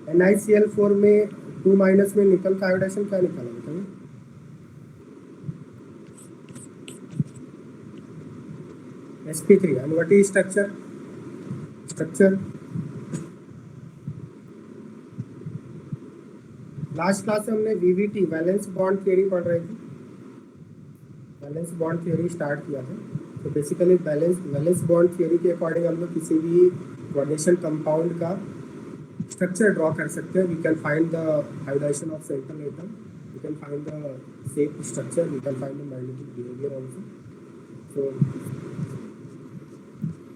NiCl4 में 2 minus में निकल का आयोडाइजेशन क्या निकाला बताइए? sp3 and what is structure? Last class में हमने VBT वैलेंस बॉन्ड थ्योरी पढ़ रहे थे, वैलेंस बॉन्ड थ्योरी स्टार्ट किया था। तो बेसिकली वैलेंस बॉन्ड थ्योरी के अकॉर्डिंग हम लोग किसी भी कोऑर्डिनेशन कंपाउंड का स्ट्रक्चर ड्रॉ कर सकते हैं। We can find the hybridisation of central atom, we can find the shape structure, we can find the magnetic behaviour also. So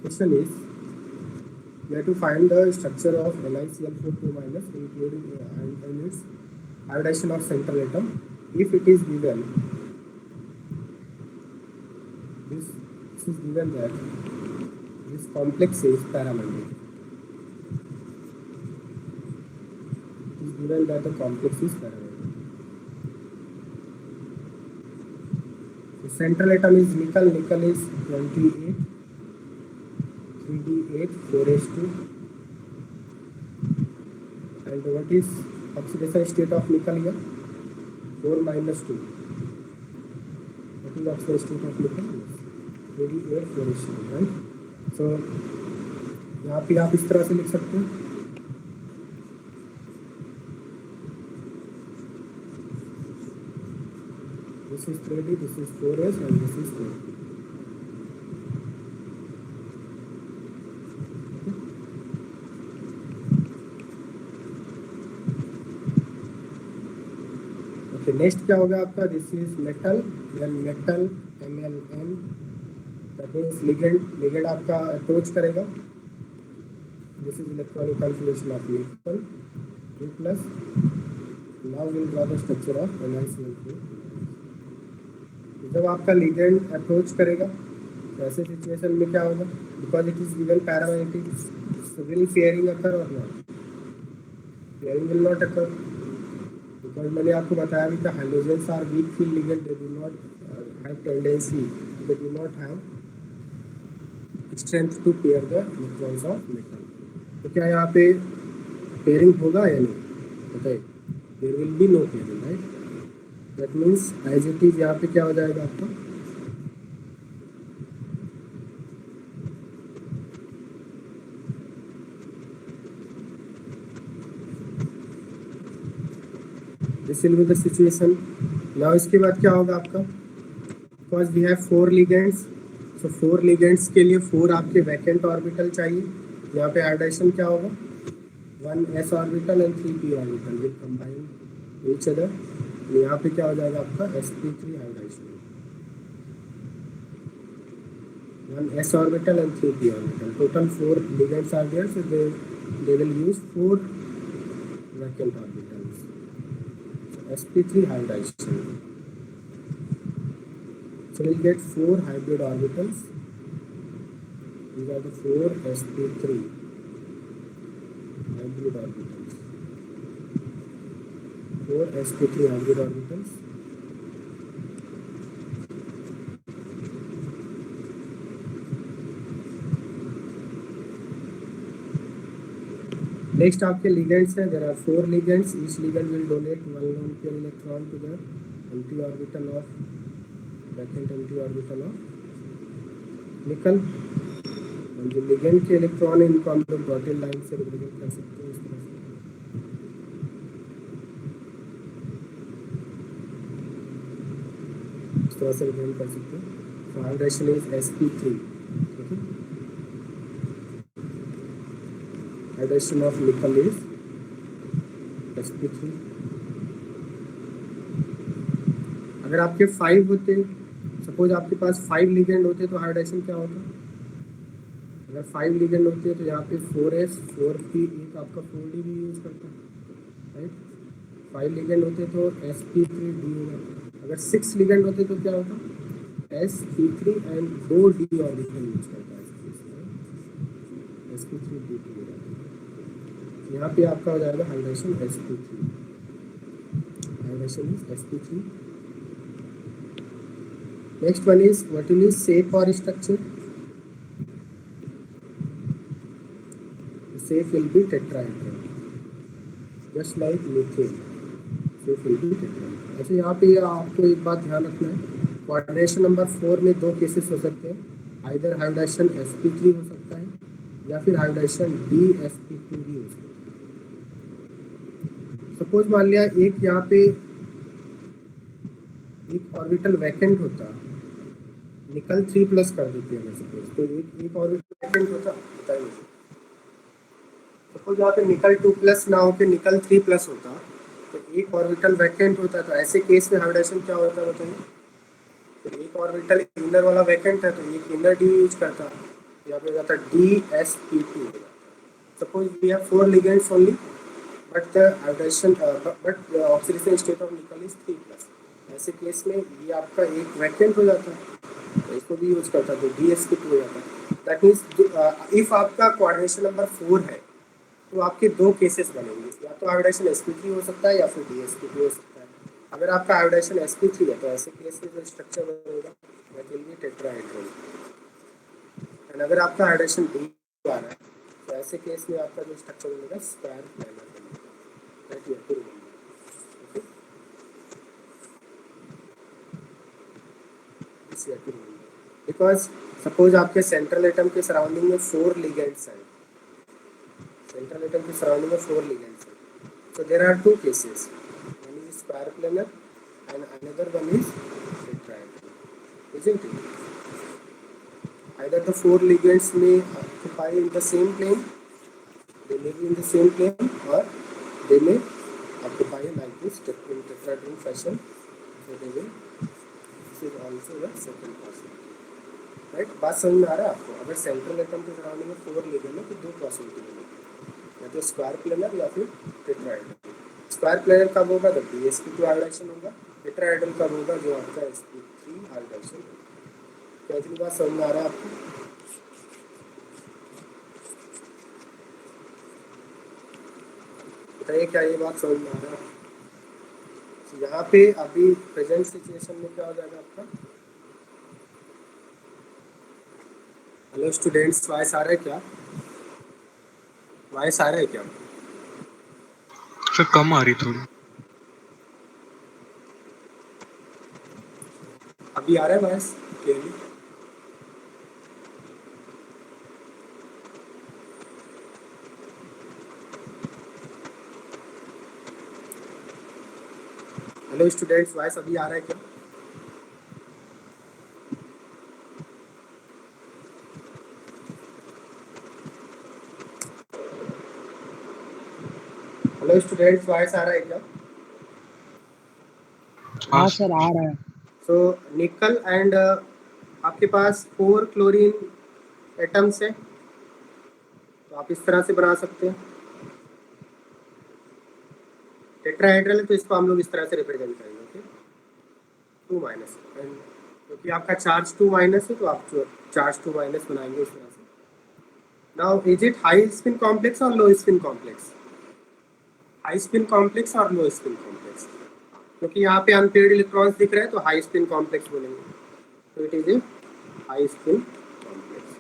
question is we have to find the structure of NiCl4 2 minus including and its hybridization of central atom. If it is given, this is given that this complex is paramagnetic. It is given that the complex is paramagnetic. The central atom is nickel. Nickel is 28. 3d8 4s2, and what is oxidation state of nickel here? 4 minus 2. What is oxidation state of nickel? 3d8 4s2, right? So यहाँ पे आप इस तरह से लिख सकते हैं, this is 3d, this is 4s, and this is 4d. Next क्या होगा आपका? This is metal, then metal MnN, that means ligand आपका अप्रोच करेगा। This is electronic configuration of nickel 2+। Now will draw the structure of NiCl4। जब आपका ligand approach करेगा तो ऐसे सिचुएशन में क्या होगा? Because it is given paramagnetic, so will pairing occur और not? Pairing will not occur, because मैंने आपको बताया भी था hydrogens are weak field ligand, they do not have tendency, they do not have strength to pair the electrons of metal. तो क्या यहाँ पे पेयरिंग होगा या नहीं बताइए? There will be no pairing, right? That means as it is यहाँ पे क्या हो जाएगा आपका? This will be the situation. Now इसके बाद क्या होगा आपका? Because we have 4 ligands, so 4 ligands के लिए 4 आपके वैकेंट ऑर्बिटल चाहिए। यहाँ पे हाइब्रिडाइजेशन क्या होगा? 1s orbital and 3p orbital will combine each other। यहाँ पे क्या हो जाएगा आपका? sp3 hybridisation, 1s orbital and 3p orbital. Total 4 ligands are there, so they will use 4 vacant orbitals. sp3 hybridization. So we'll get 4 hybrid orbitals. These are the 4 sp3 hybrid orbitals. 4 sp3 hybrid orbitals. Next आपके ligands हैं, there are 4 ligands. Each ligand will donate 1 lone pair electron to the empty orbital of vacant empty orbital of nickel। और जो ligand के electron इनको हम लोग dotted line से represent कर सकते हैं इस तरह से। इस तरह से रिप्रेजेंट कर सकते हैं। So hybridization is sp3, okay? Hybridization of nickel is sp3। अगर आपके 5 होते, सपोज आपके पास 5 लिगेंड होते तो हाइब्रिडाइजेशन क्या होता? अगर 5 लिगेंड होते तो यहाँ पे 4s 4p, एक आपका 4d भी यूज करता है, राइट? 5 लिगेंड होते तो sp3d होगा। अगर 6 लिगेंड होते तो क्या होता? sp3 and 2d orbital use करता है, sp3d2 हो जाता है। यहाँ पे आपका हो जाएगा hybridisation sp3, hybridisation is sp3। Next one is what is shape और structure? Shape will be tetrahedral. Just like methane, so it will be tetrahedral। ऐसे यहाँ पे आपको एक बात ध्यान रखना है, कोऑर्डिनेशन नंबर 4 में दो केसेस हो सकते हैं, आइदर हाइब्रिडाइजेशन sp3 हो सकता है या फिर हाइब्रिडाइजेशन dsp2 भी हो सकता है। सपोज मान लिया एक यहाँ पे एक ऑर्बिटल वैकेंट होता, निकल 3+ कर देते हैं सपोज, तो एक ऑर्बिटल वैकेंट होता, बताइए। सपोज यहाँ पे निकल 2+ ना होकर निकल 3+ होता, तो एक ऑर्बिटल वैकेंट होता, तो ऐसे केस में हाइब्रिडेशन क्या होता है बताइए। तो एक ऑर्बिटल इनर वाला वैकेंट है, तो एक इनर डी यूज करता, यहाँ पे जाता DsP2 हो जाता। Suppose we have 4 ligands only, but the hybridization but the oxidation state of nickel is 3+। ऐसे केस में ये आपका एक वैकेंट हो जाता है, तो इसको भी यूज करता है, तो DsP2 हो जाता है। दैट मीन्स इफ आपका कोऑर्डिनेशन नंबर 4 है तो आपके दो केसेस बनेंगे, या तो हाइब्रिडाइजेशन sp3 हो सकता है या फिर dsp2 हो सकता है। अगर आपका हाइब्रिडाइजेशन sp3 है तो ऐसे केस में जो स्ट्रक्चर बनेगा that will be tetrahedral, and अगर आपका हाइब्रिडाइजेशन d आ रहा है तो ऐसे केस में आपका जो स्ट्रक्चर बनेगा स्क्वायर प्लेनर बनेगा, that you have to remember. Okay, because suppose आपके सेंट्रल एटम के सराउंडिंग में 4 लिगेंड्स हैं, central atom के surrounding में 4 ligands हैं, so there are two cases, one is square planar and another one is tetrahedral, isn't it? Either the 4 ligands may occupy in the same plane, they may be in the same plane, or they may occupy like this in tetrahedral fashion, so they will, this is also the second possibility, right? बात समझ में आ रहा है आपको? अगर central atom के surrounding में 4 ligand है तो दो पॉसिबिलिटी बनेगी, या तो स्क्वायर प्लेनर या फिर टेट्राहेड्रल। स्क्वायर प्लेनर कब होगा जब dsp2 हाइब्रिडाइजेशन होगा, टेट्राहेड्रल कब होगा जो आपका sp3 हाइब्रिडाइजेशन होगा। क्या इतनी बात समझ में आ रहा है आपको? बताइए क्या ये बात समझ में आ रहा है? तो यहाँ पे अभी प्रेजेंट सिचुएशन में क्या हो जाएगा आपका? हेलो स्टूडेंट्स, वॉइस आ रहा है क्या? वॉइस आ रहा है क्या? सर कम आ रही थोड़ी। अभी आ रहा है voice clearly? Hello students, voice अभी आ रहा है क्या? हेलो स्टूडेंट्स, वॉइस आ रहा है क्या? हाँ हाँ सर। सर, आ रहा है। सो निकल एंड आपके पास 4 क्लोरीन एटम्स है, तो आप इस तरह से बना सकते हैं। टेट्राहेड्रल है तो इसको हम लोग इस तरह से रिप्रेजेंट करेंगे, ओके, 2- एंड क्योंकि आपका चार्ज 2- है तो आप चार्ज 2- बनाएंगे इस तरह से। Now is it high spin complex और low spin complex? High spin complex और लो स्पिन कॉम्प्लेक्स, क्योंकि यहाँ पे अनपेयर्ड इलेक्ट्रॉन्स दिख रहे हैं तो हाई स्पिन कॉम्प्लेक्स बोलेंगे, तो it is a high spin complex,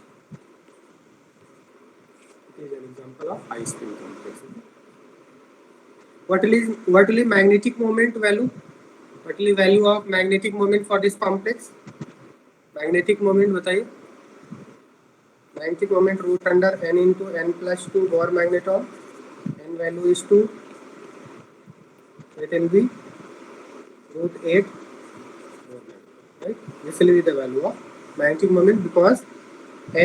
it is an example of high spin complex. what will be magnetic moment value? What will be value of magnetic moment for this complex? Magnetic moment बताइए। magnetic moment root under n into n+2 Bohr magneton, n value is 2, it will be √8 Bohr magneton, right? This will be the value of magnetic moment because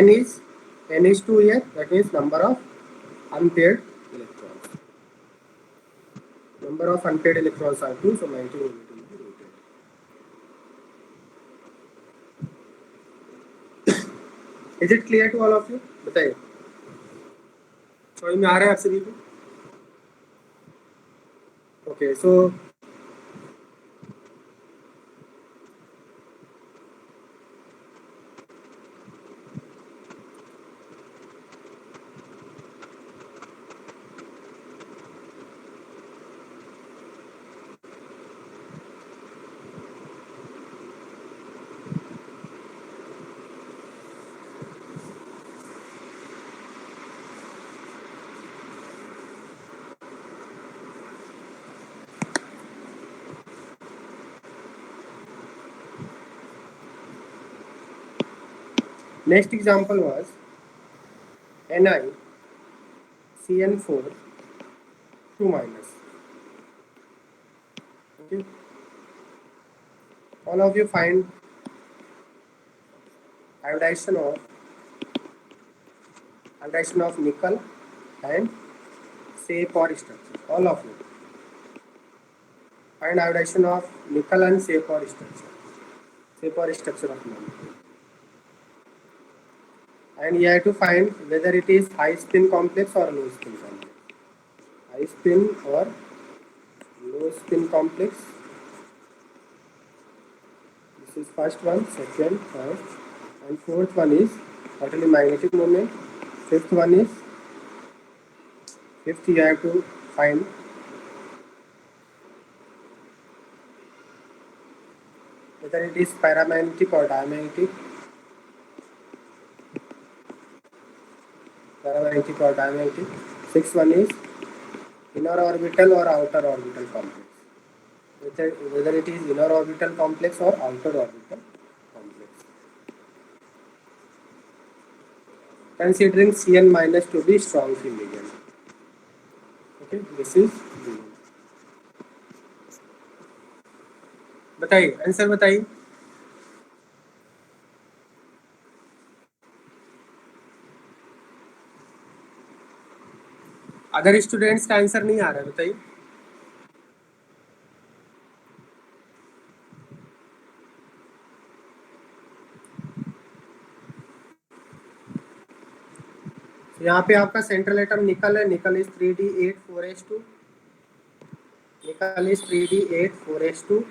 n is 2 here, that means number of unpaired electrons. Number of unpaired electrons are 2, so magnetic moment will be √8. Is it clear to all of you? बताइए, समझ में आ रहा है आप सभी को? Okay, so Next example was NiCN4 2 minus. Okay. All of you find iodization of nickel and say-por structure. All of you find iodization of nickel and say-por structure. Say-por structure of molecule. And you have to find whether it is high spin complex or low spin complex. High spin or low spin complex. This is first one, second, third, and fourth one is totally magnetic moment. Fifth you have to find whether it is paramagnetic or diamagnetic. Sixth one is inner orbital or outer orbital complex. Whether it is inner orbital complex or outer orbital complex. Considering Cn minus to be strong field ligand. Okay, this is B. बताइए answer बताइए. Other students का answer नहीं आ रहा है, बताइए. यहाँ पे आपका सेंट्रल एटम निकल है. निकल इज 3d8 4s2. निकल इज 3d8 4s2.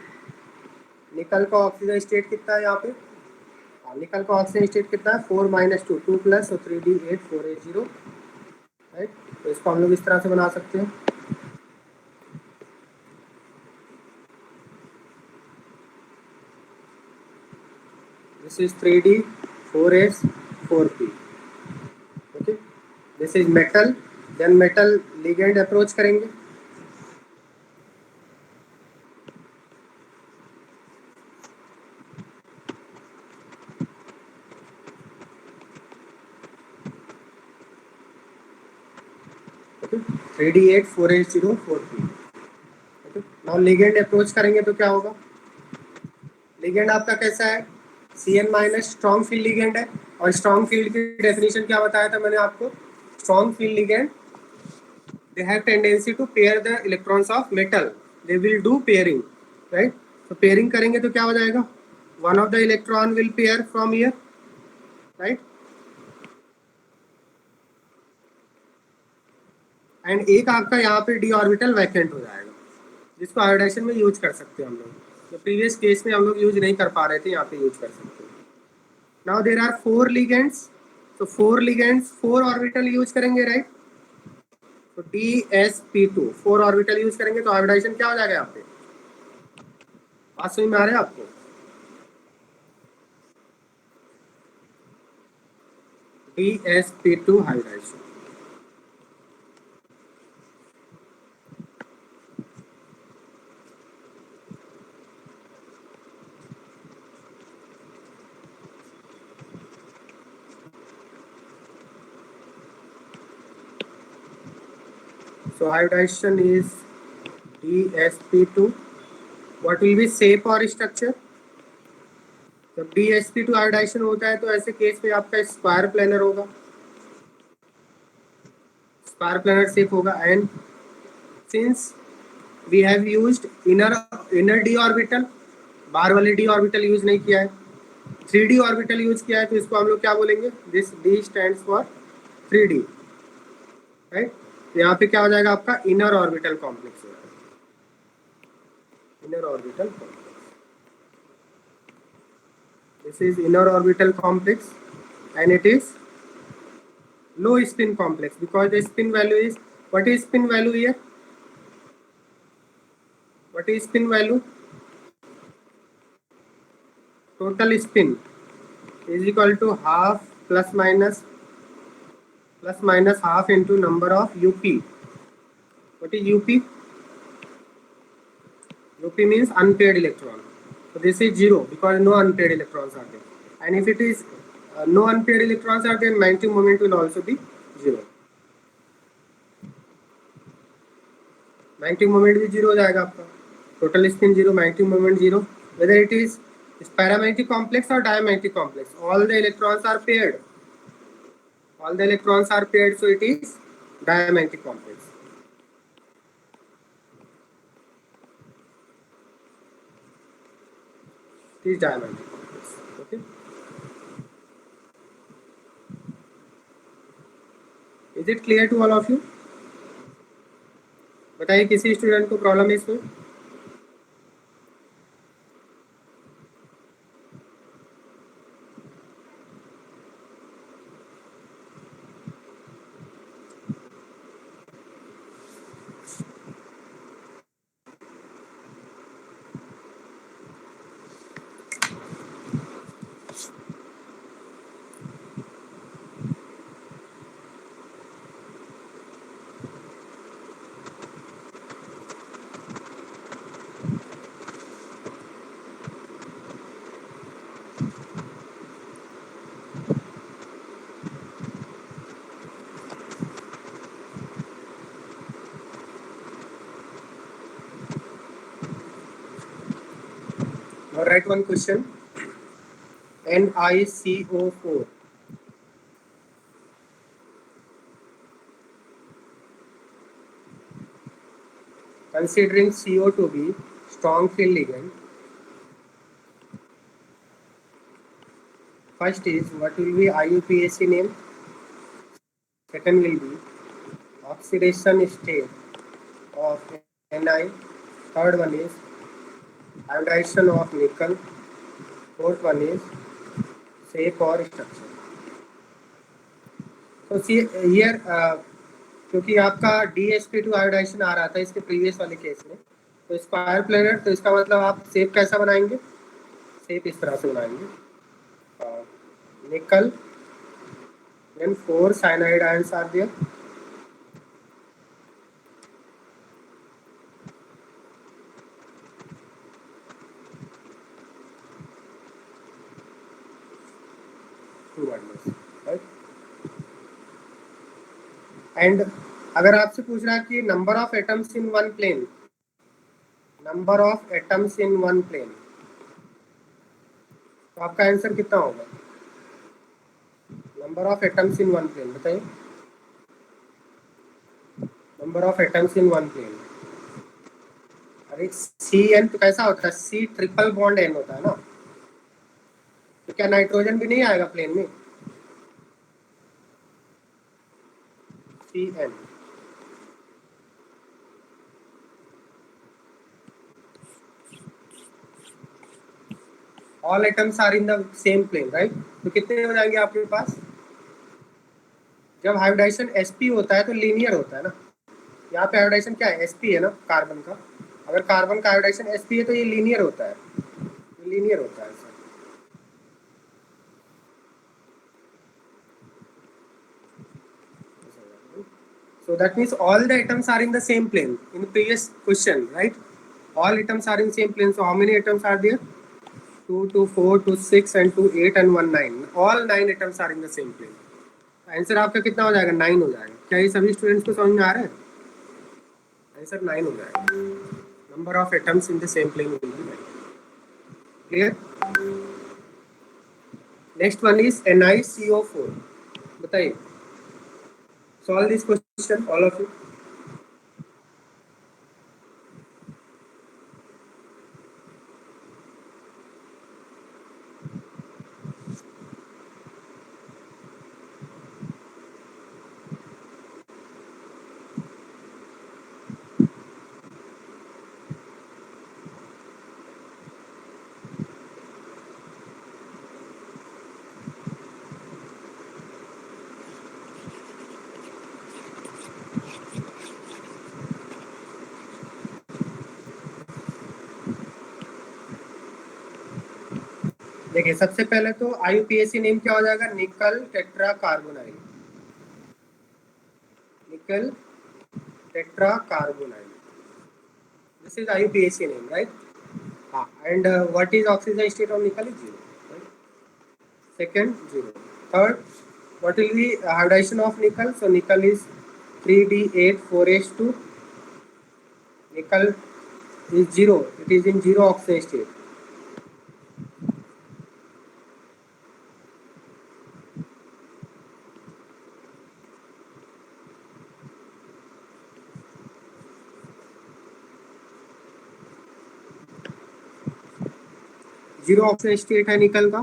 निकल का ऑक्सीजन स्टेट कितना है यहाँ पे? निकल का ऑक्सीजन स्टेट कितना है? 4 - 2 2 प्लस 3d8 4a0. राइट. तो इसको हम लोग इस तरह से बना सकते हैं. This is 3d 4s 4p. Okay. This is metal. Then metal ligand approach करेंगे. Okay. 3d8 4s0 4p. Okay. Now ligand approach करेंगे तो क्या होगा? ligand आपका कैसा है? Cn minus strong field ligand है. और स्ट्रॉन्ग फील्ड की डेफिनेशन क्या बताया था मैंने आपको? Strong field ligand they have tendency to pair the electrons of metal. They will do pairing, right? So pairing करेंगे तो क्या हो जाएगा? One of the electron will pair from here, right? And एक आपका यहाँ पे d ऑर्बिटल वैकेंट हो जाएगा, जिसको आयोडाइजेशन में यूज कर सकते हैं हम लोग. तो प्रीवियस केस में हम लोग यूज नहीं कर पा रहे थे, यहाँ पे यूज कर सकते हैं. Now there are 4 ligands. तो 4 लिगेंड्स 4 ऑर्बिटल यूज करेंगे, राइट? तो DsP2 4 ऑर्बिटल यूज करेंगे तो आयोडाइजेशन क्या हो जाएगा यहाँ पे? बात समझ में आ रहा है आपको? DsP2 हाइड्राइजेशन. So iodization is DsP2. What will be shape और structure? जब DsP2 आयोडाइजेशन होता है तो ऐसे केस में आपका स्क्वायर प्लेनर होगा. स्क्वायर प्लेनर शेप होगा. And since we have used inner D orbital, बाहर वाले डी ऑर्बिटल यूज नहीं किया है, 3d ऑर्बिटल यूज किया है, तो इसको हम लोग क्या बोलेंगे? This D stands for 3d, right? तो यहाँ पे क्या हो जाएगा आपका? इनर ऑर्बिटल कॉम्प्लेक्स हो जाएगा. Inner orbital complex. This is inner orbital complex and it is low spin complex because the spin value is, what is spin value here? What is spin value? Total spin is equal to half plus minus half into number of UP. What is UP? UP means unpaired electron. So this is 0 because no unpaired electrons are there. And if it is No unpaired electrons are there, magnetic moment will also be 0. magnetic moment भी 0 हो जाएगा आपका. Total spin 0, magnetic moment 0. Whether it is paramagnetic complex or diamagnetic complex, all the electrons are paired. All the electrons are paired, so it is diamagnetic complex. It is diamagnetic complex. Okay. Is it clear to all of you? बताइए किसी student को problem है इसमें? I'll write one question. NiCO4. Considering CO to be strong field ligand, first is what will be IUPAC name? Second will be oxidation state of Ni. Third one is hybridization of nickel. Fourth one is shape or structure. So see here क्योंकि आपका DsP2 iodisation आ रहा था इसके previous वाले case में, तो square planet, तो इसका मतलब आप शेप कैसा बनाएंगे? शेप इस तरह से बनाएंगे. निकल, then 4 cyanide ions are there. Two bundles, right? And अगर आपसे पूछ रहा है कि number of atoms in one plane, number of atoms in one plane, तो आपका आंसर कितना होगा? Number of atoms in one plane बताइए. Number of atoms in one plane, अरे CN तो कैसा होता है? C ट्रिपल बॉन्ड N होता है ना, तो क्या नाइट्रोजन भी नहीं आएगा प्लेन में? CN. All atoms are in the same plane, right? तो कितने हो जाएंगे आपके पास? जब हाइब्रिडाइजेशन sp होता है तो लीनियर होता है ना. यहाँ पे हाइब्रिडाइजेशन क्या है? sp है ना, कार्बन का. अगर कार्बन का हाइब्रिडाइजेशन sp है तो ये लीनियर होता है, लीनियर होता है. So that means all the atoms are in the same plane. In the previous question, right? All atoms are in same plane. So how many atoms are there? 2, 2, 4, 2, 6 and 2, 8 and 1, 9. All 9 atoms are in the same plane. Answer आपका कितना हो जाएगा? 9 हो जाएगा. क्या ये सभी students को समझ में आ रहा है? आंसर 9 हो जाएगा. Number of atoms in the same plane will be 9. Clear? Next one is NiCO4. बताइए. Solve this question, all of you. देखिए सबसे पहले तो IUPAC नेम क्या हो जाएगा? निकल टेट्रा कार्बोनाइल. निकल tetra carbonyl. This is IUPAC name, right? And what is oxidation state of nickel? Is 0. Right? Second, 0. Third, what will be hybridization of nickel? So nickel is 3D8 4H2. Nickel is 0. It is in 0 oxide state. Zero oxygen state है निकल का.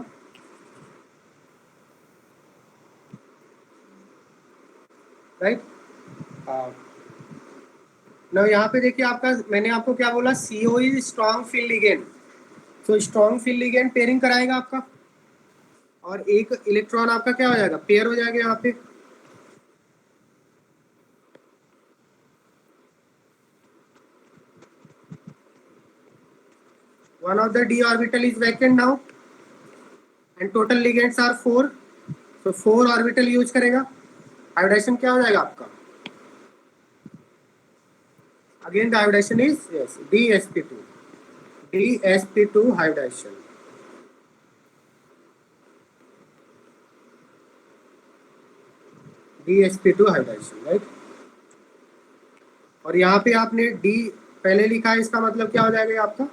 Right. ना यहाँ पे देखिए आपका, मैंने आपको क्या बोला, CO is strong field ligand. तो स्ट्रॉन्ग फील्ड लिगेंड पेयरिंग कराएगा आपका, और एक इलेक्ट्रॉन आपका क्या हो जाएगा, पेयर हो जाएगा यहाँ पे. One of the d orbital is vacant now and total ligands are 4. तो 4 ऑर्बिटल यूज करेगा. हाइब्रिडाइजेशन क्या हो जाएगा आपका, again the hybridisation is yes dsp2 hybridisation. dsp2 hybridisation, right. और यहाँ पे आपने D पहले लिखा है, इसका मतलब क्या हो जाएगा आपका,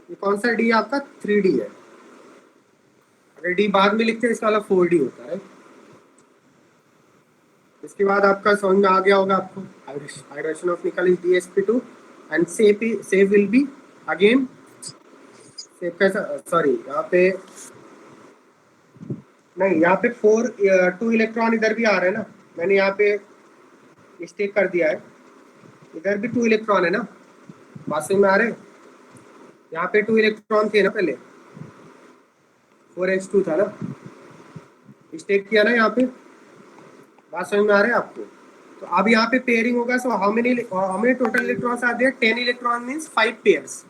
ये कौन सा D आपका 3D है. अगर D बाद में लिखते हैं इसका मतलब 4D होता है. इसके बाद आपका समझ में आ गया होगा आपको, हाइड्रेशन ऑफ निकल is dsp2 and save will be again save कैसा, सॉरी यहाँ पे नहीं, यहाँ पे 2 इलेक्ट्रॉन इधर भी आ रहे हैं ना, मैंने यहाँ पे मिस्टेक कर दिया है. इधर भी 2 इलेक्ट्रॉन है ना, बात में आ रहे हैं. यहाँ पे 2 इलेक्ट्रॉन थे ना, पहले 4h2 था ना, मिस्टेक किया ना यहाँ पे. बात समझ में आ रहा है आपको. तो अब यहाँ पे पेयरिंग होगा. So how many total electrons are there, 10 electron means 5 pairs,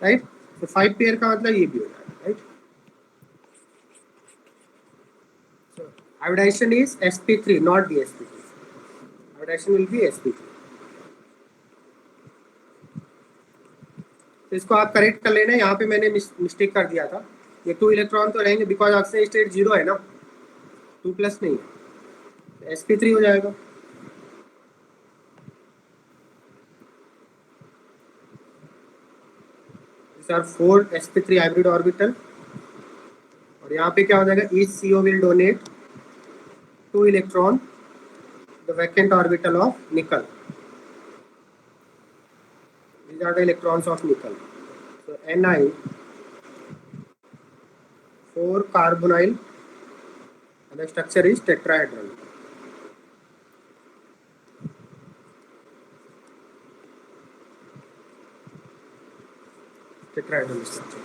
right. तो 5 पेयर का मतलब ये भी हो जाएगा, right. So hybridisation is sp3 not dsp3. Hybridisation will be sp3. तो इसको आप करेक्ट कर लेना. यहाँ पे मैंने मिस्टेक कर दिया था. ये 2 इलेक्ट्रॉन तो रहेंगे बिकॉज ऑक्सीजन स्टेट 0 है ना, 2+ नहीं है, sp3 हो जाएगा. These are 4 sp3 hybrid orbital. और यहाँ पे क्या हो जाएगा, each CO will donate 2 electron the vacant orbital of nickel. These are the electrons of nickel. So Ni 4 carbonyl and the structure is tetrahedral. Tetrahedral structure.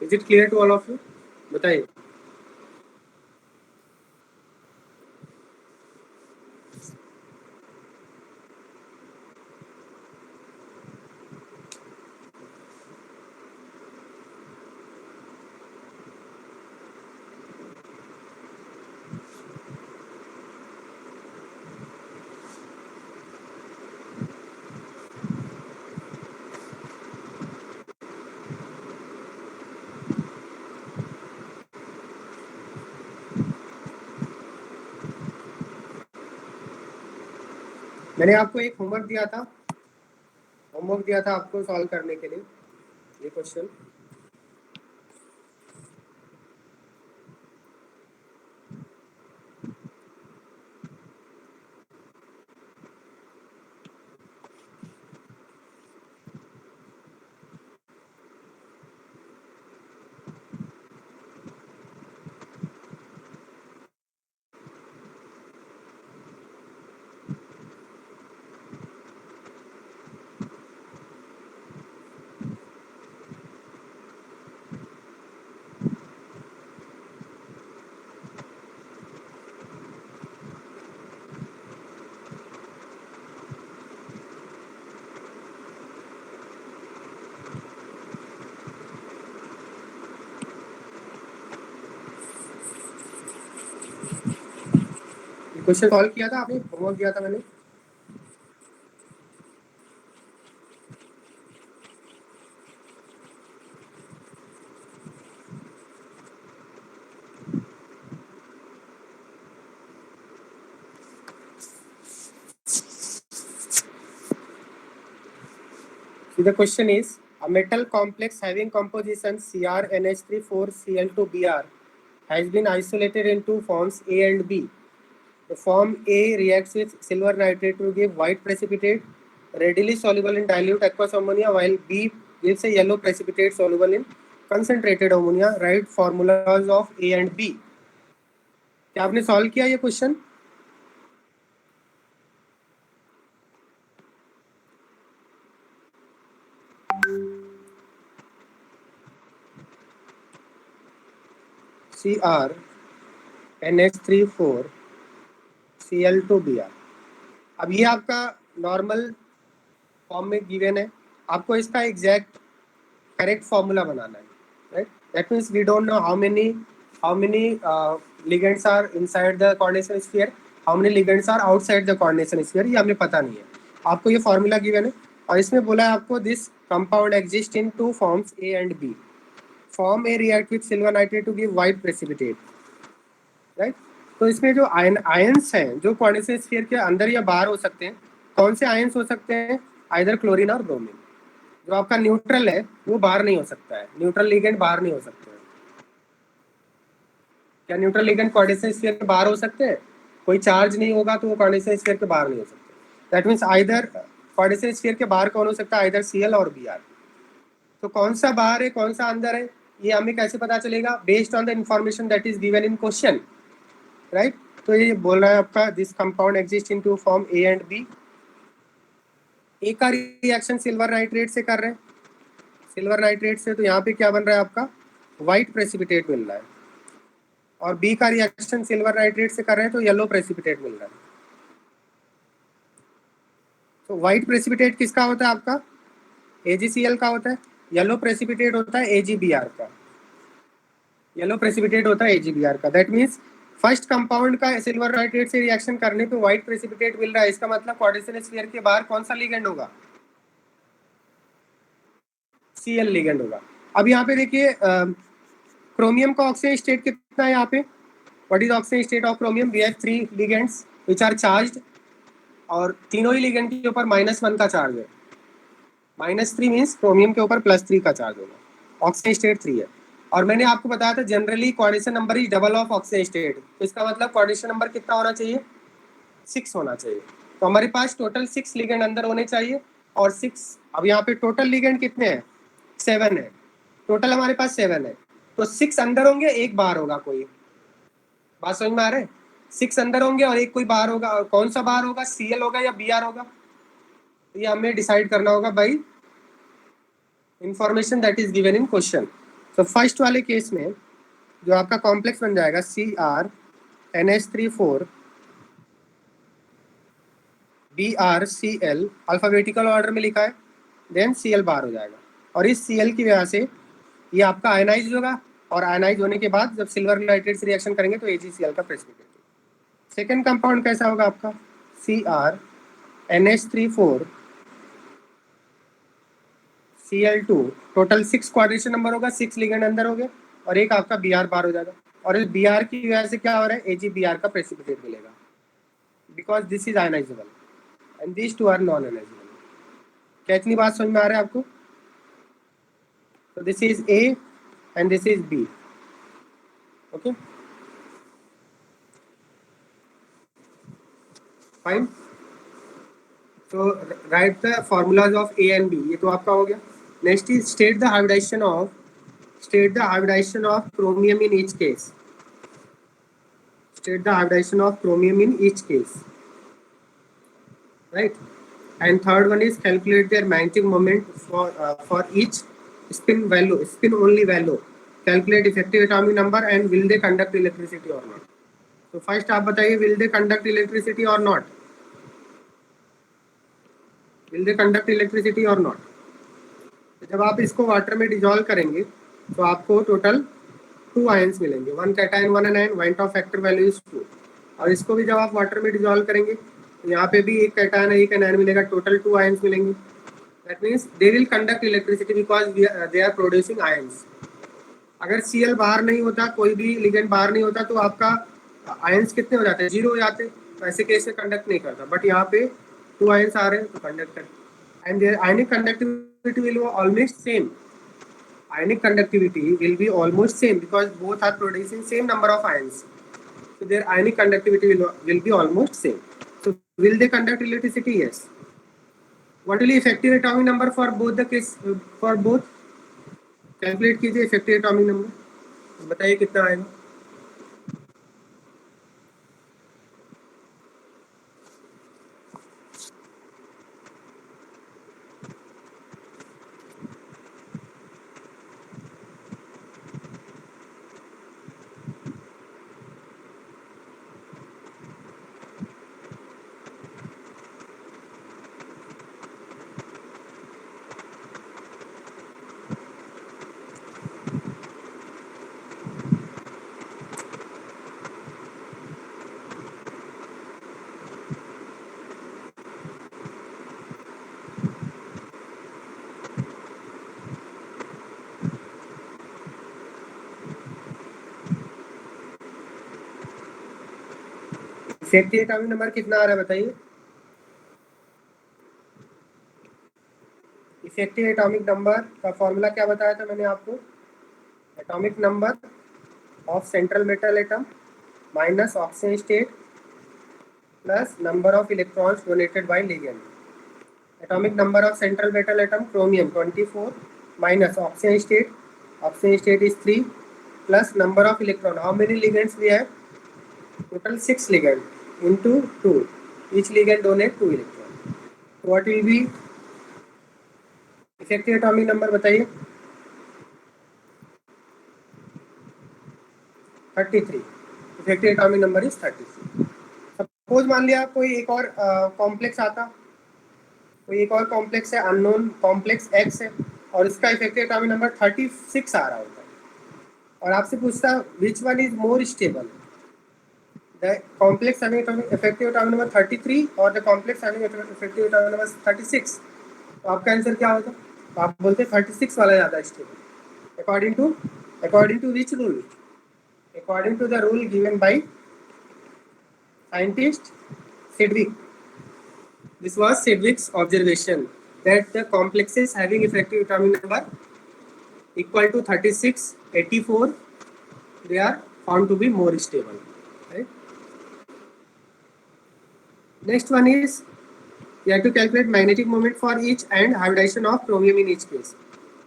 Is it clear to all of you? बताइए. मैंने आपको एक homework दिया था आपको solve करने के लिए, ये क्वेश्चन. क्वेश्चन सॉल्व किया था आपने, होमवर्क दिया था मैंने. So the question is, a metal complex having composition CrNH34Cl2Br has been isolated into forms A and B. The form A reacts with silver nitrate to give white precipitate readily soluble in dilute aqueous ammonia, while B gives a yellow precipitate soluble in concentrated ammonia. Write formulas of A and B. क्या आपने solve किया ये question? CrNH34Cl2Br. अब ये आपका normal form में given है, आपको इसका एग्जैक्ट करेक्ट फॉर्मूला बनाना है, right? That means we don't know how many ligands are inside the coordination sphere, how many ligands are outside the coordination sphere, ये हमें पता नहीं है. आपको ये फॉर्मूला गिवन है और इसमें बोला है आपको this compound exist in two forms A and B. Form A react with silver nitrate to give white precipitate, right? तो इसमें जो आयंस हैं जो कोऑर्डिनेशन स्फीयर के अंदर या बाहर हो सकते हैं, कौन से आयंस हो सकते हैं? आइदर क्लोरीन और ब्रोमीन. जो आपका न्यूट्रल है वो बाहर नहीं हो सकता है, न्यूट्रल लिगेंड बाहर नहीं हो सकते हैं. क्या न्यूट्रल लिगेंड कोऑर्डिनेशन स्फीयर के बाहर हो सकते हैं? कोई चार्ज नहीं होगा तो वो कोऑर्डिनेशन स्फीयर के बाहर नहीं हो सकते. That means either coordination sphere के बाहर कौन हो सकता है? आइदर Cl और Br. तो कौन सा बाहर है कौन सा अंदर है ये हमें कैसे पता चलेगा? Based on the information that is given in question, right? तो ये बोल रहा है आपका this compound exist in two form A and B. A का रिएक्शन सिल्वर नाइट्रेट से कर रहे हैं, सिल्वर नाइट्रेट से, तो यहाँ पे क्या बन रहा है आपका? व्हाइट प्रेसिपिटेट मिल रहा है. और बी का रिएक्शन सिल्वर नाइट्रेट से कर रहे हैं तो येलो प्रेसिपिटेट मिल रहा है. तो व्हाइट प्रेसिपिटेट किसका होता है आपका? AgCl का होता है. येलो प्रेसिपिटेट होता है AgBr का. येलो प्रेसिपिटेट होता है AgBr का. दैट मीन्स फर्स्ट कंपाउंड का सिल्वर नाइट्रेट से रिएक्शन करने पे व्हाइट प्रेसिपिटेट मिल रहा है. इसका मतलब कोऑर्डिनेशन स्फीयर के बाहर कौन सा लिगेंड होगा? Cl लिगेंड होगा. अब यहाँ पे देखिए क्रोमियम का ऑक्सीजन स्टेट कितना है यहाँ पे? What is oxygen state of chromium? We have 3 ligands which are charged और तीनों ही लिगेंड के ऊपर -1 का चार्ज है. -3 मीन्स क्रोमियम के ऊपर +3 का चार्ज होगा. ऑक्सीजन स्टेट 3 है. और मैंने आपको बताया था generally coordination number is double of oxygen state. तो इसका मतलब कोऑर्डिनेशन नंबर कितना होना चाहिए? 6 होना चाहिए. तो हमारे पास टोटल 6 लिगेंड अंदर होने चाहिए और 6. अब यहाँ पे टोटल लिगेंड कितने हैं? 7 है. टोटल हमारे पास 7 है. तो 6 अंदर होंगे, एक बाहर होगा. कोई बात समझ में आ रहा है? 6 अंदर होंगे और एक कोई बाहर होगा. और कौन सा बाहर होगा? Cl होगा या Br होगा? तो ये हमें डिसाइड करना होगा by information that is given in question. तो फर्स्ट वाले केस में जो आपका कॉम्प्लेक्स बन जाएगा CrNH34BrCl, अल्फाबेटिकल ऑर्डर में लिखा है, देन Cl बाहर हो जाएगा. और इस Cl की वजह से ये आपका आयनाइज होगा और आयनाइज होने के बाद जब सिल्वर नाइट्रेट से रिएक्शन करेंगे तो AgCl का प्रेसिपिटेट. सेकेंड कंपाउंड कैसा होगा आपका? CrNH34Cl2. टोटल 6 कोऑर्डिनेशन नंबर होगा, 6 लिगेंड अंदर हो गए और एक आपका Br बाहर हो जाएगा. और इस Br की वजह से क्या हो रहा है? AgBr का प्रेसिपिटेट मिलेगा because this is ionisable and this two are non ionisable. क्या इतनी बात समझ में आ रहा है आपको? तो this is A and this is B. Okay, fine. So write the formulas of A and B. ये तो आपका हो गया. Next is state the hybridization of chromium in each case. State the hybridization of chromium in each case, right? And third one is calculate their magnetic moment for each spin only value. Calculate effective atomic number and will they conduct electricity or not. तो first आप बताइए, will they conduct electricity or not? Will they conduct electricity or not? तो जब आप इसको water में dissolve करेंगे तो आपको टोटल 2 आयंस मिलेंगे, 1 cation 1 anion. Point of factor value is 2. और इसको भी जब आप वाटर में डिजोल्व करेंगे तो यहाँ पे भी 1 कैटायन 1 एनायन मिलेगा. टोटल 2 आयंस मिलेंगे. That means they will conduct electricity because they are producing ions. अगर Cl बाहर नहीं होता, कोई भी लिगेंड बाहर नहीं होता, तो आपका आयंस कितने हो जाते हैं? 0 हो जाते. तो ऐसे केस में कंडक्ट नहीं करता. बट यहाँ पे 2 आयंस आ रहे हैं तो कंडक्ट करते. And their ionic conductivity conductivity will be almost same. Ionic conductivity will be almost same because both are producing same number of ions. So their ionic conductivity will be almost same. So will they conduct electricity? Yes. What will be effective atomic number for both the case for both? Calculate कीजिए effective atomic number, बताइए कितना आएगा. Effective atomic number कितना आ रहा है बताइए. Effective atomic number का formula क्या बताया था मैंने आपको. Atomic number of central metal atom minus oxygen state plus number of electrons donated bye ligand. Atomic number of central metal atom chromium 24 minus oxygen state is 3 plus number of electron. How many ligands we have? Total 6 ligand into 2. Each ligand donate 2 electron. So what will be effective atomic number बताइए. 33. Effective atomic number is 33. Suppose मान लिया कोई एक और complex आता, कोई एक और कॉम्प्लेक्स है अननोन कॉम्प्लेक्स एक्स है और इसका इफेक्टिव एटॉमिक नंबर 36 आ रहा होता है और आपसे पूछता है which one is more stable, the complex having effective atomic number 33 और the complex having effective atomic number 36. तो आपका आंसर क्या होगा. तो आप बोलते हैं 36 वाला ज़्यादा stable. According to which rule? According to the rule given by scientist Sedgwick. This was Sedgwick's observation that the complexes having effective atomic number equal to 36, 84, they are found to be more stable. Right? Next one is you have to calculate magnetic moment for each and hybridization of chromium in each case.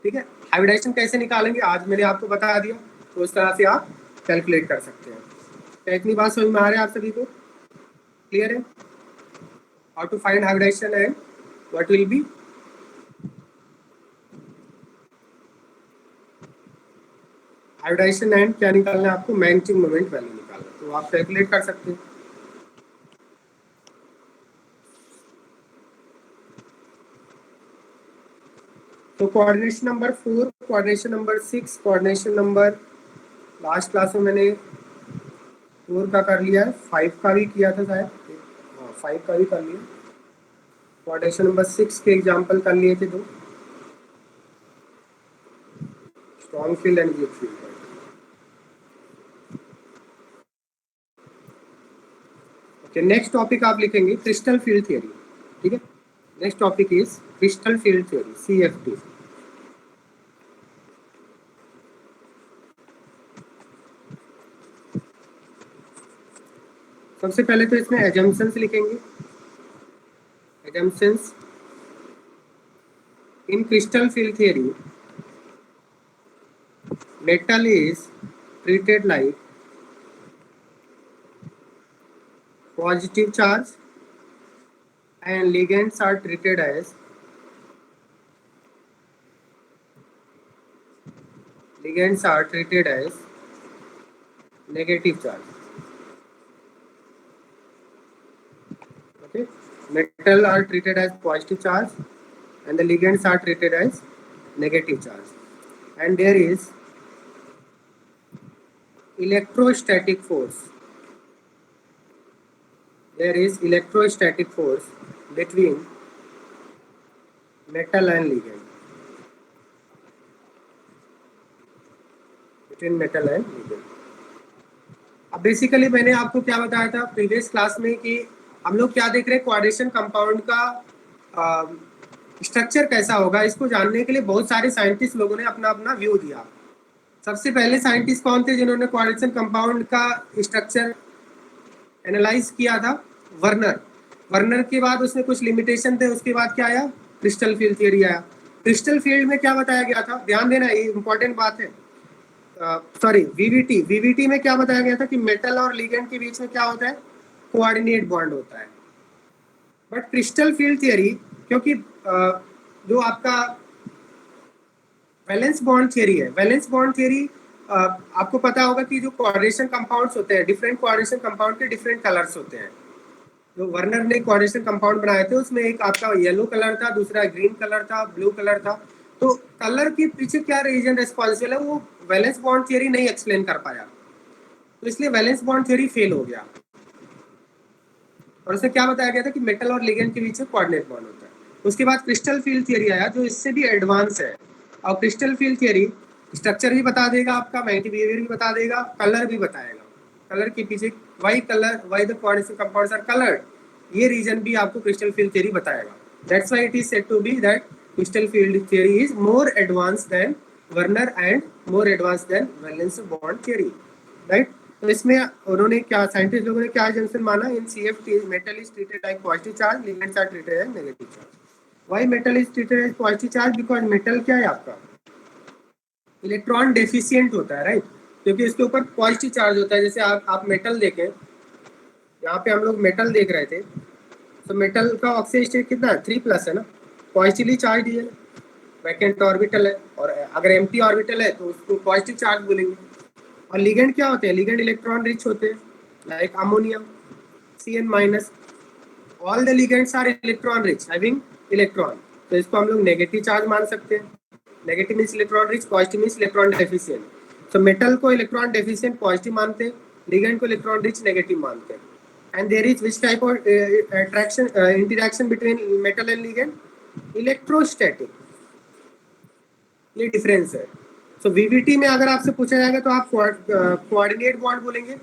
ठीक है, hybridisation कैसे निकालेंगे आज मैंने आपको बता दिया, तो इस तरह से आप कैलकुलेट कर सकते हैं. क्या इतनी बात समझ में आ रहा है आप सभी को? क्लियर है? How to find hybridization and what will be hybridization and क्या निकालना है आपको? मैग्नेटिक मोमेंट वैल्यू निकालना. तो आप कैलकुलेट कर सकते हैं. तो coordination number 4, coordination number 6, coordination number last class में मैंने 4 का कर लिया है, 5 का भी किया था शायद. 5 का भी कर लिया. कोऑर्डिनेशन नंबर 6 के एग्जांपल कर लिए थे 2, strong field and weak field. Okay, next topic आप लिखेंगे क्रिस्टल फील्ड थ्योरी. ठीक है, next topic is crystal field theory, CFT. सबसे पहले तो इसमें एजम्पशंस लिखेंगे. Assumptions in crystal field theory, metal is treated like positive charge and ligands are treated as negative charge. Okay, metal are treated as positive charge and the ligands are treated as negative charge, and there is electrostatic force. There is electrostatic force between metal and ligand. अब basically मैंने आपको क्या बताया था previous class में कि हम लोग क्या देख रहे हैं, कोऑर्डिनेशन कंपाउंड का स्ट्रक्चर कैसा होगा इसको जानने के लिए बहुत सारे साइंटिस्ट लोगों ने अपना अपना व्यू दिया। सबसे पहले साइंटिस्ट कौन थे जिन्होंने कोऑर्डिनेशन कंपाउंड का स्ट्रक्चर एनालाइज किया था? वर्नर। वर्नर के बाद उसमें कुछ लिमिटेशन थे, उसके बाद क्या आया? क्रिस्टल फील्ड थियरी आया। क्रिस्टल फील्ड में क्या बताया गया था? ध्यान देना, ये इंपॉर्टेंट बात है। Sorry, VVT. वीवीटी में क्या बताया गया था कि मेटल और लिगेंड के बीच में क्या होता है? कोऑर्डिनेट बॉन्ड होता है। बट क्रिस्टल फील्ड थियरी, क्योंकि जो आपका वैलेंस बॉन्ड थियरी है, वैलेंस बॉन्ड थियरी आपको पता होगा कि जो कोऑर्डिनेशन कंपाउंड्स होते हैं, डिफरेंट कोऑर्डिनेशन कंपाउंड के डिफरेंट कलर्स होते हैं। जो वर्नर ने कोऑर्डिनेशन कंपाउंड बनाए थे उसमें एक आपका येलो कलर था, दूसरा ग्रीन कलर था, ब्लू कलर था। तो कलर के पीछे क्या रीजन रिस्पॉन्सिबल है वो वैलेंस बॉन्ड थियरी नहीं एक्सप्लेन कर पाया, तो इसलिए वैलेंस बॉन्ड थियरी फेल हो गया। और उसमें क्या बताया गया था कि मेटल और लिगेंड के बीच में कोऑर्डिनेट बॉन्ड होता है। उसके बाद क्रिस्टल फील्ड थियरी आया जो इससे भी एडवांस है। और क्रिस्टल फील्ड थियरी स्ट्रक्चर भी बता देगा, आपका मैग्नेटिक बिहेवियर भी बता देगा, कलर भी बताएगा। कलर के पीछे why the coordination compounds are coloured, ये रीजन भी आपको क्रिस्टल फील्ड थियरी बताएगा। That's why it is said to be that crystal field theory is more advance than Werner and more advance than valence bond theory, right. तो इसमें उन्होंने क्या, scientist लोगों ने क्या जंक्शन माना? In CF metal is treated like positive charge, ligands are treated as negative charge. Why metal is treated as positive charge? Because metal क्या है आपका? इलेक्ट्रॉन डेफिशिएंट होता है, राइट, क्योंकि इसके ऊपर पॉजिटिव चार्ज होता है। जैसे आप मेटल देखें, यहाँ पे हम लोग मेटल देख रहे थे, तो मेटल का ऑक्सीजन स्टेट कितना है? 3+ है ना, पॉजिटिवली चार्ज है, वैकेंट ऑर्बिटल है। और अगर एम्प्टी ऑर्बिटल है तो उसको पॉजिटिव चार्ज बोलेंगे। और लिगेंड क्या होते हैं? लिगेंड इलेक्ट्रॉन रिच होते हैं, like ammonium Cn-। All the ligands are electron rich, having electron, तो इसको हम लोग नेगेटिव चार्ज मान सकते हैं। Negative means electron rich, positive means electron deficient. तो मेटल को इलेक्ट्रॉन डेफिशिएंट पॉजिटिव मानते हैं, लिगेंड को इलेक्ट्रॉन रिच नेगेटिव मानते हैं। And there is which type of attraction interaction between metal and ligand? Electrostatic, ये डिफरेंस है। सो वीवीटी में अगर आपसे पूछा जाएगा तो आप कोऑर्डिनेट बॉन्ड बोलेंगे।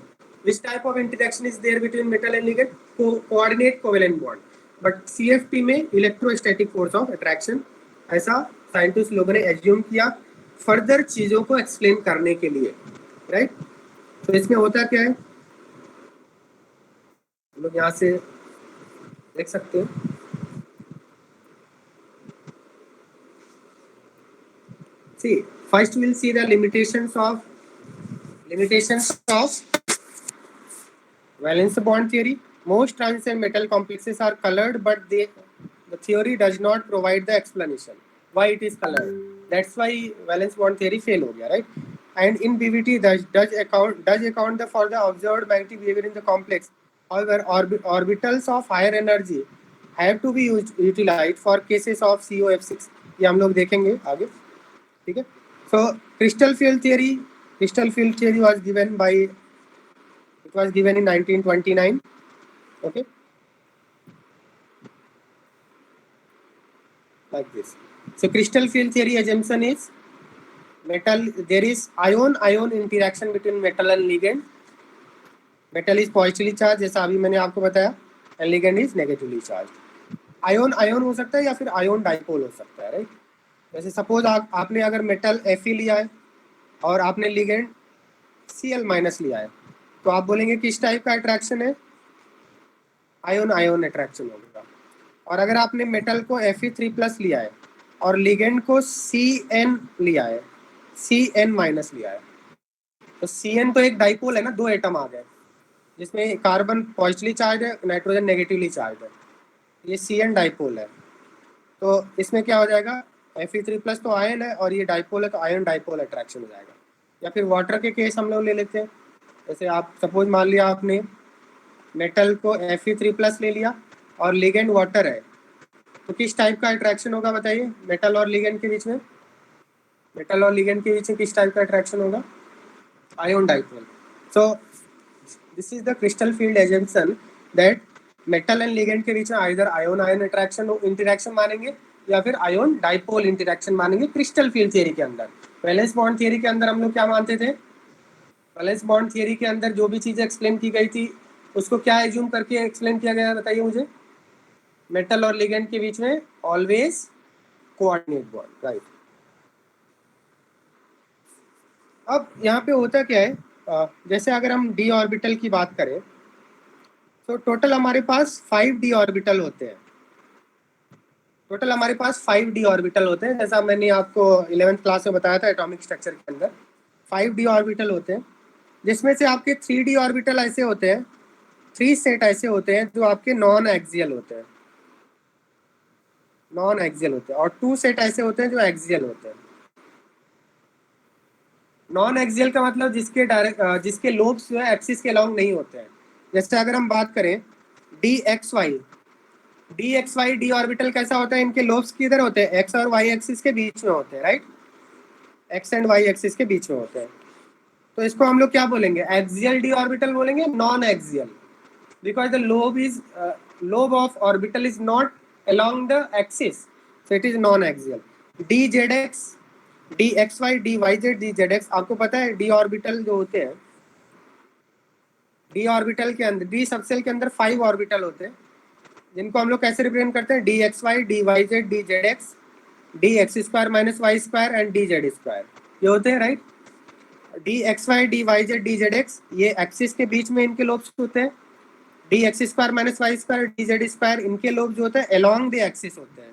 Which type of interaction is there between metal and ligand? Coordinate covalent bond. But CFT में इलेक्ट्रोस्टैटिक फोर्स ऑफ अट्रैक्शन, ऐसा साइंटिस्ट लोगों ने एज्यूम किया फर्दर चीजों को एक्सप्लेन करने के लिए, राइट। तो इसमें होता क्या है, हम लोग यहाँ से देख सकते हैं। See, first we'll see the limitations of valence bond theory. Most transition metal complexes are colored, but the theory does not provide the explanation why it is colored. That's why valence bond theory fail हो गया, right? And in BVT does account for the observed magnetic behavior in the complex. However, orbitals of higher energy have to be utilized for cases of COF6. ये हम लोग देखेंगे आगे, ठीक है। So crystal field theory was given in 1929. Okay, like this. So crystal field theory assumption is there is ion interaction between metal and ligand. Metal is positively charged, जैसा अभी मैंने आपको बताया, and ligand is negatively charged. Ion हो सकता है या फिर आयोन डाइपोल हो सकता है, राइट। जैसे सपोज आपने अगर मेटल Fe लिया है और आपने लिगेंड Cl- लिया है, तो आप बोलेंगे किस टाइप का अट्रैक्शन है? आयोन अट्रैक्शन होगा। और अगर आपने मेटल को Fe3+ लिया है और लिगेंड को Cn लिया है, Cn- लिया है, तो Cn तो एक डाइपोल है ना, 2 एटम आ गए जिसमें कार्बन पॉजिटिवली चार्ज है, नाइट्रोजन नेगेटिवली चार्ज है, ये Cn डाइपोल है। तो इसमें क्या हो जाएगा? Fe3+ तो आयन है और ये डाइपोल है, तो आयन डाइपोल अट्रैक्शन हो जाएगा। या फिर वाटर के केस हम लोग ले लेते हैं। जैसे आप सपोज मान लिया आपने मेटल को Fe3+ ले लिया और लिगेंड वाटर है, तो किस टाइप का अट्रैक्शन होगा बताइए? मेटल और लिगेंड के बीच में किस टाइप का अट्रैक्शन होगा? Ion dipole. So this is the crystal field assumption that metal and ligand के बीच में आइदर आयन इंटरेक्शन मानेंगे या फिर आयन डाइपोल इंटरेक्शन मानेंगे क्रिस्टल फील्ड थियरी के अंदर। वैलेंस बॉन्ड थियरी के अंदर हम लोग क्या मानते थे? वैलेंस बॉन्ड थियरी के अंदर जो भी चीजें एक्सप्लेन की गई थी उसको क्या एज्यूम करके एक्सप्लेन किया गया, बताइए मुझे? मेटल और लिगेंड के बीच में ऑलवेज कोऑर्डिनेट बॉन्ड, राइट। अब यहाँ पे होता क्या है, जैसे अगर हम डी ऑर्बिटल की बात करें तो टोटल हमारे पास 5 डी ऑर्बिटल होते हैं। टोटल हमारे पास 5 डी ऑर्बिटल होते हैं, जैसा मैंने आपको 11th क्लास में बताया था एटॉमिक स्ट्रक्चर के अंदर 5 डी ऑर्बिटल होते हैं, जिसमें से आपके 3 डी ऑर्बिटल ऐसे होते हैं, 3 सेट ऐसे होते हैं जो आपके नॉन एक्सियल होते हैं, नॉन एक्सियल होते हैं, और 2 सेट ऐसे होते हैं जो एक्सियल होते हैं। नॉन एक्सियल का मतलब जिसके लोब्स जो है एक्सिस के अलोंग नहीं होते हैं। जैसे अगर हम बात करें d x y d orbital कैसा होता है, इनके लोब्स किधर होते हैं, एक्स और वाई एक्सिस के बीच में होते हैं, right, x and y axis के बीच में होते हैं। तो इसको हम लोग क्या बोलेंगे, एक्सियल डी ऑर्बिटल बोलेंगे, non axial, because the lobe of orbital is not along the axis, so it is non axial. D z x, d x y, d y z, d z x, आपको पता है D orbital जो होते हैं, D orbital के अंदर, D subshell के अंदर 5 ऑर्बिटल होते हैं, जिनको हम लोग कैसे रिप्रेजेंट करते हैं, d x y, d y z, d z x, d x square minus Y square and d z square, ये होते हैं, right. D x y, d y z, d z x, ये एक्सिस के बीच में इनके लोब्स होते हैं। D x square minus Y square, d z square, इनके लोब जो होते हैं अलोंग द एक्सिस होते हैं।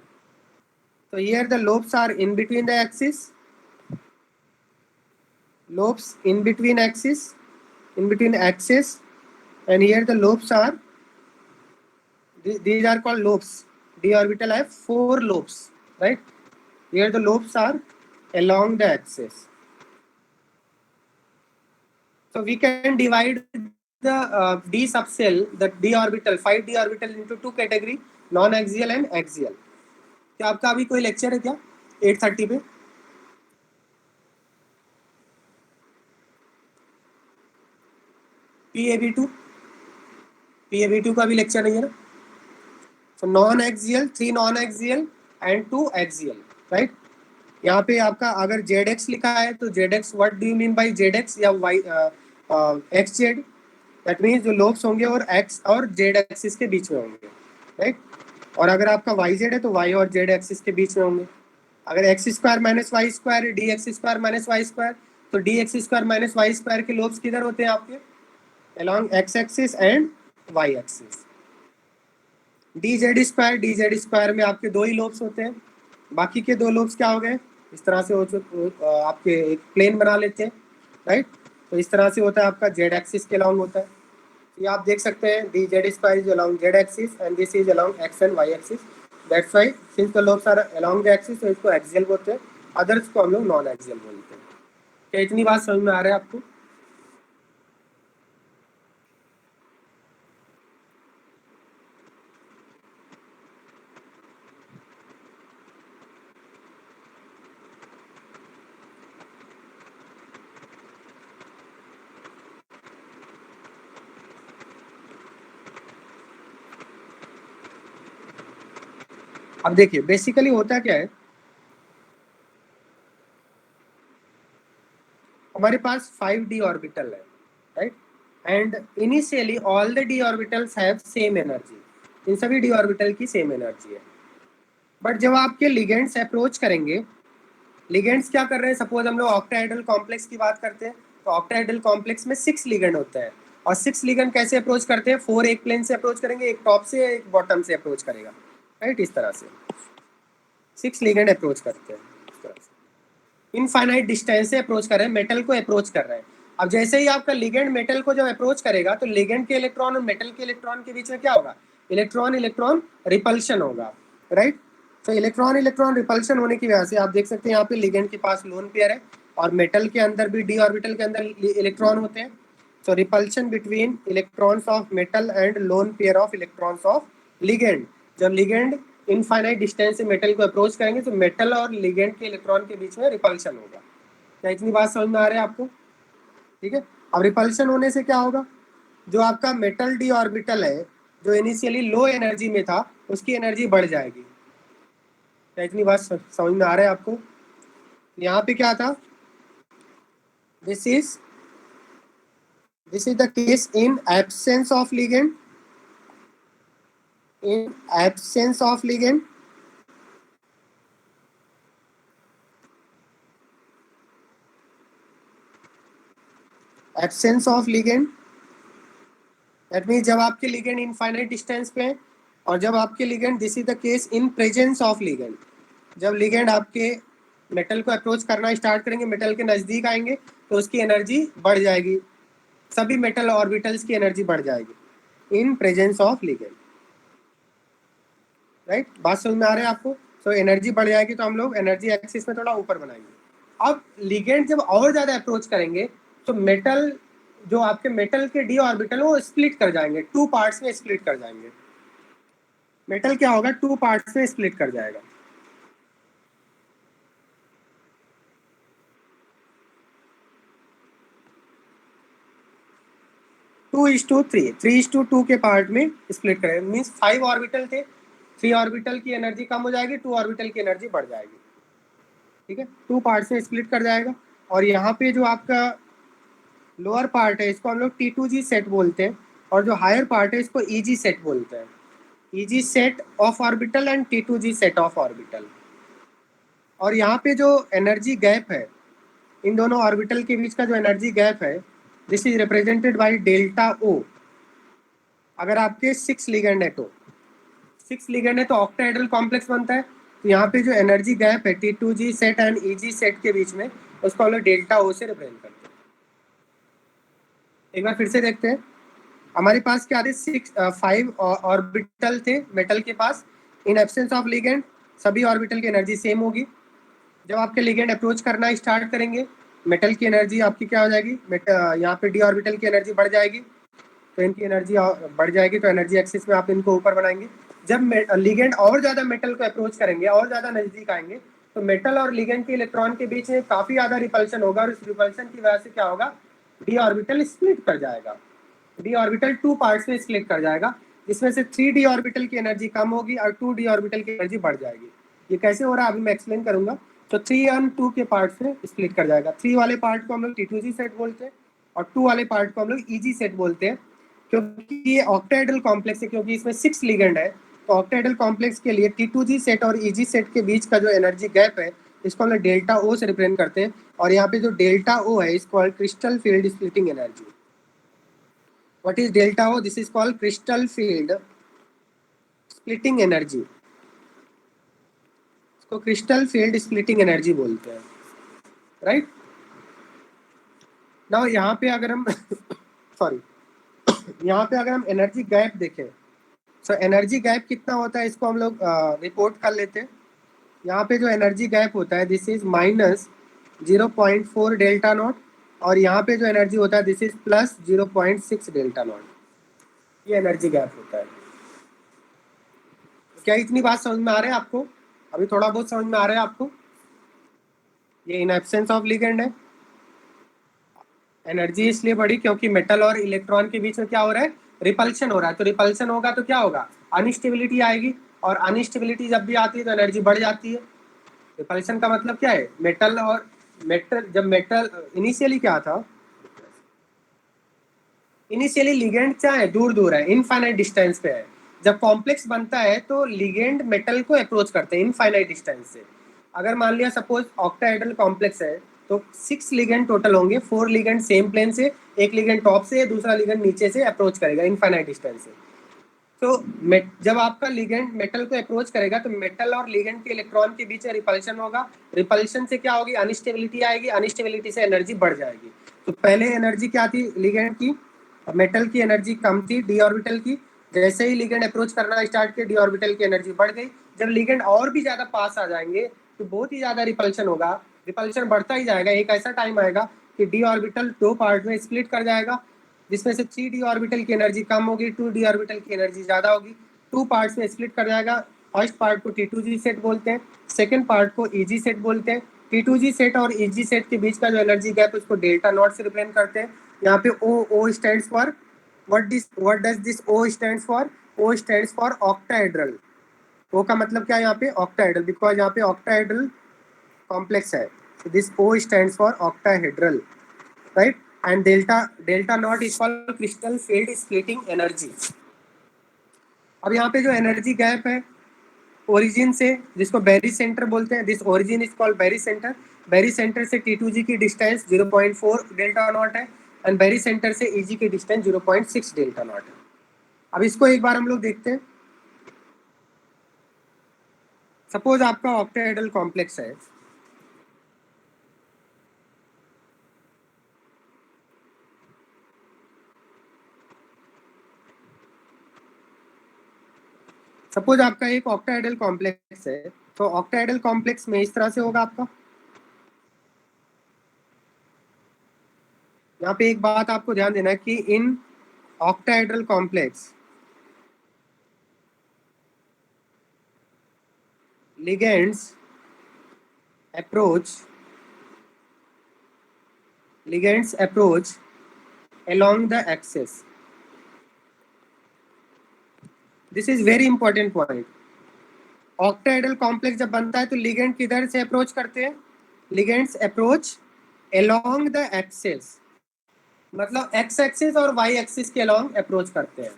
तो here the lobes are in between the axis, lobes in between axis, and here the lobes are, these are called lobes. D orbital have 4 lobes, right? Here the lobes are along the axis. So we can divide the d subcell, the d orbital, 5 d orbital into 2 category, non axial and axial. क्या आपका अभी कोई lecture है क्या 8:30 पे? PAB2 का भी lecture नहीं है ना। So non axial, 3 non axial and 2 axial, right. यहाँ पे आपका अगर ZX लिखा है तो ZX, what do you mean by ZX या Y XZ, दैट मीन्स जो लोब्स होंगे और X और Z एक्सिस के बीच में होंगे, राइट। और अगर आपका YZ है तो Y और Z एक्सिस के बीच में होंगे। अगर X square minus Y square, D x square minus Y square, तो D x square minus Y square के लोब्स किधर होते हैं आपके, along x axis and y axis. D z square में आपके 2 ही लोब्स होते हैं, बाकी के 2 लोब्स क्या हो गए, इस तरह से आपके एक प्लेन बना लेते हैं, राइट। तो इस तरह से होता है आपका जेड एक्सिस के अलॉन्ग होता है। ये आप देख सकते हैं d z square is along z axis and this is along x and y axis, that's why since the lobes are along the axis तो इसको एक्सियल बोलते हैं, अदर्स को हम लोग नॉन एक्सियल बोलते हैं। क्या इतनी बात समझ में आ रहा है आपको? अब देखिए बेसिकली होता क्या है, हमारे पास 5d ऑर्बिटल है, right, and initially all the d orbitals have same energy, इन सभी d ऑर्बिटल की सेम एनर्जी है। बट जब आपके लिगेंड्स अप्रोच करेंगे, लिगेंड्स क्या कर रहे हैं, सपोज हम लोग ऑक्टाहेड्रल कॉम्प्लेक्स की बात करते हैं, तो ऑक्टाहेड्रल कॉम्प्लेक्स में 6 लिगेंड होता है, और 6 लिगेंड कैसे अप्रोच करते हैं, 4 एक प्लेन से अप्रोच करेंगे, एक टॉप से एक बॉटम से अप्रोच करेगा, राइट, इस तरह से 6 लिगेंड अप्रोच करते हैं, इस तरह से इनफाइनाइट डिस्टेंस से अप्रोच कर रहे हैं, मेटल को अप्रोच कर रहे हैं। अब जैसे ही आपका लिगेंड मेटल को जब अप्रोच करेगा तो लिगेंड के इलेक्ट्रॉन और मेटल के इलेक्ट्रॉन के बीच में क्या होगा, इलेक्ट्रॉन इलेक्ट्रॉन रिपल्शन होगा, राइट। तो इलेक्ट्रॉन इलेक्ट्रॉन रिपल्शन होने की वजह से आप देख सकते हैं यहाँ पे लिगेंड के पास लोन पेयर है, और मेटल के अंदर भी डी ऑर्बिटल के अंदर इलेक्ट्रॉन होते हैं। तो repulsion between electrons of metal and lone pair of electrons of ligand, जब लिगेंड इनफाइनाइट डिस्टेंस से मेटल को अप्रोच करेंगे तो मेटल और लिगेंड के इलेक्ट्रॉन के बीच में रिपल्शन होगा। क्या इतनी बात समझ में आ रहा है आपको? ठीक है। अब रिपल्शन होने से क्या होगा, जो आपका मेटल डी ऑर्बिटल है जो इनिशियली लो एनर्जी में था उसकी एनर्जी बढ़ जाएगी। क्या इतनी बात समझ में आ रहा है आपको? यहाँ पे क्या था, this is the case in absence of ligand, in absence of ligand, absence of ligand, that means जब आपके लिगेंड इनफाइनाइट डिस्टेंस पे है, और जब आपके ligand, this is the case in presence of ligand, जब लिगेंड आपके मेटल को अप्रोच करना स्टार्ट करेंगे, मेटल के नज़दीक आएंगे, तो उसकी एनर्जी बढ़ जाएगी, सभी मेटल ऑर्बिटल्स की एनर्जी बढ़ जाएगी in presence of ligand. Right, बात समझ में आ रहा है आपको? सो एनर्जी बढ़ जाएगी तो हम लोग एनर्जी एक्सिस में थोड़ा ऊपर बनाएंगे। अब लिगेंड जब और ज़्यादा अप्रोच करेंगे तो मेटल, जो आपके मेटल के डी ऑर्बिटल वो स्प्लिट कर जाएंगे, टू पार्ट्स में स्प्लिट कर जाएंगे। मेटल क्या होगा, टू पार्ट्स में स्प्लिट कर जाएगा। Two is to three, three is to two two part में स्प्लिट करेंगे, मीन्स 5 ऑर्बिटल थे, 3 ऑर्बिटल की एनर्जी कम हो जाएगी, 2 ऑर्बिटल की एनर्जी बढ़ जाएगी। ठीक है, 2 पार्ट्स में स्प्लिट कर जाएगा। और यहाँ पे जो आपका लोअर पार्ट है इसको हम लोग T2G सेट बोलते हैं, और जो हायर पार्ट है इसको EG सेट बोलते हैं। EG set of orbital and T2G set of orbital. और यहाँ पे जो एनर्जी गैप है, इन दोनों ऑर्बिटल के बीच का जो एनर्जी गैप है, this is represented by delta O। अगर आपके 6 लिगेंड है तो 6 लिगेंड है तो ऑक्टाहेड्रल कॉम्प्लेक्स बनता है। तो यहाँ पे जो एनर्जी गैप है T2G set and EG set के बीच में, उसको हम लोग डेल्टा O से रिप्रेजेंट करते हैं। एक बार फिर से देखते हैं, हमारे पास क्या थे, 5 ऑर्बिटल थे मेटल के पास। इन एब्सेंस ऑफ लिगेंड सभी ऑर्बिटल की एनर्जी सेम होगी। जब आपके लिगेंड अप्रोच करना स्टार्ट करेंगे, मेटल की एनर्जी आपकी क्या हो जाएगी, यहाँ पे डी ऑर्बिटल की एनर्जी बढ़ जाएगी, तो इनकी एनर्जी बढ़ जाएगी, तो एनर्जी एक्सिस में आप इनको ऊपर बनाएंगे। जब लिगेंड और ज़्यादा मेटल को अप्रोच करेंगे, और ज़्यादा नज़दीक आएंगे, तो मेटल और लिगेंड के इलेक्ट्रॉन के बीच में काफ़ी ज़्यादा रिपल्शन होगा, और इस रिपल्शन की वजह से क्या होगा, डी ऑर्बिटल स्प्लिट कर जाएगा। डी ऑर्बिटल 2 पार्ट्स में स्प्लिट कर जाएगा, जिसमें से 3 डी ऑर्बिटल की एनर्जी कम होगी और 2 डी ऑर्बिटल की एनर्जी बढ़ जाएगी। ये कैसे हो रहा है अभी मैं एक्सप्लेन करूंगा। तो 3 और 2 के पार्ट्स में स्प्लिट कर जाएगा। 3 वाले पार्ट को हम लोग T2G सेट बोलते हैं, और 2 वाले पार्ट को हम लोग EG सेट बोलते हैं। क्योंकि ये ऑक्टाहेड्रल कॉम्प्लेक्स है, क्योंकि इसमें 6 लिगेंड है, तो ऑक्टाहेड्रल कॉम्प्लेक्स के लिए T2G सेट और EG सेट के बीच का जो एनर्जी गैप है, इसको हम लोग डेल्टा O से रिप्रेजेंट करते हैं। और यहाँ पे जो डेल्टा O है, इसको crystal field splitting energy. What is delta O? This is called crystal field splitting energy. इसको क्रिस्टल फील्ड स्प्लिटिंग एनर्जी बोलते हैं। राइट, नाउ यहाँ पे अगर हम सॉरी यहाँ पे अगर हम एनर्जी गैप देखें, सो एनर्जी गैप कितना होता है इसको हम लोग रिपोर्ट कर लेते हैं। यहाँ पे जो एनर्जी गैप होता है, दिस इज -0.4 डेल्टा नॉट, और यहाँ पे जो एनर्जी होता है, दिस इज +0.6 डेल्टा नॉट। ये एनर्जी गैप होता है। क्या इतनी बात समझ में आ रहा है आपको? अभी थोड़ा बहुत समझ में आ रहा है आपको? ये इन एब्सेंस ऑफ लिगेंड है। एनर्जी इसलिए बढ़ी क्योंकि मेटल और इलेक्ट्रॉन के बीच में क्या हो रहा है, रिपल्शन हो रहा है। तो रिपल्शन होगा तो क्या होगा, अनस्टेबिलिटी आएगी, और अनस्टेबिलिटी जब भी आती है तो एनर्जी बढ़ जाती है। रिपल्शन का मतलब क्या है, मेटल और मेटल, जब मेटल इनिशियली क्या था, इनिशियली लिगेंड क्या है, दूर दूर है, इनफाइनाइट डिस्टेंस पे है। जब कॉम्प्लेक्स बनता है तो लिगेंड मेटल को अप्रोच करते हैं इनफाइनाइट डिस्टेंस से। अगर मान लिया सपोज ऑक्टाहेड्रल कॉम्प्लेक्स है, तो 6 लिगेंड टोटल होंगे, 4 लिगेंड सेम प्लेन से, एक लिगेंड टॉप से, दूसरा लिगेंड नीचे से अप्रोच करेगा इनफाइनाइट डिस्टेंस से। तो जब आपका लिगेंड मेटल को अप्रोच करेगा, तो मेटल और लिगेंड के इलेक्ट्रॉन के बीच रिपल्शन होगा। रिपल्शन से क्या होगी, अनस्टेबिलिटी आएगी, अनस्टेबिलिटी से एनर्जी बढ़ जाएगी। तो पहले एनर्जी क्या थी लिगेंड की, मेटल की एनर्जी कम थी डी ऑर्बिटल की। जैसे ही लिगेंड अप्रोच करना स्टार्ट किया, डी ऑर्बिटल की एनर्जी बढ़ गई। जब लिगेंड और भी ज्यादा पास आ जाएंगे तो बहुत ही ज्यादा रिपल्शन होगा, रिपल्शन बढ़ता ही जाएगा। एक ऐसा टाइम आएगा कि डी ऑर्बिटल 2 पार्ट में स्प्लिट कर जाएगा, जिसमें से 3 डी ऑर्बिटल की एनर्जी कम होगी, 2 डी ऑर्बिटल की एनर्जी ज़्यादा होगी। 2 पार्ट्स में स्प्लिट कर जाएगा। फर्स्ट पार्ट को T2G सेट बोलते हैं, सेकेंड पार्ट को EG सेट बोलते हैं। T2G सेट और EG सेट के बीच का जो एनर्जी गैप उसको डेल्टा नॉट से रिप्रेजेंट करते हैं। यहाँ पे O stands for what does this O stands for? O stands for octahedral. O का मतलब क्या है यहाँ पे, octahedral, बिकॉज यहाँ पे octahedral कॉम्प्लेक्स है। This O stands for octahedral, right? And delta naught is called crystal field splitting energy. अब यहाँ पे जो एनर्जी गैप है ओरिजिन से, जिसको बेरी सेंटर बोलते हैं, this origin is called barycentre. Barycentre से T2G की डिस्टेंस 0.4 डेल्टा नॉट है, एंड बेरी सेंटर से ईजी की डिस्टेंस 0.6 डेल्टा नॉट है। अब इसको एक बार हम लोग देखते हैं। सपोज आपका ऑक्टाहेड्रल कॉम्प्लेक्स है, सपोज आपका एक ऑक्टाहेड्रल कॉम्प्लेक्स है, तो ऑक्टाहेड्रल कॉम्प्लेक्स में इस तरह से होगा आपका। यहाँ पे एक बात आपको ध्यान देना है कि in octahedral complex ligands approach along the axis. This is very important point. Octahedral complex जब बनता है तो लिगेंड किधर से अप्रोच करते हैं? Ligands approach along the axis, मतलब एक्स एक्सिस और वाई एक्सिस के along अप्रोच करते हैं।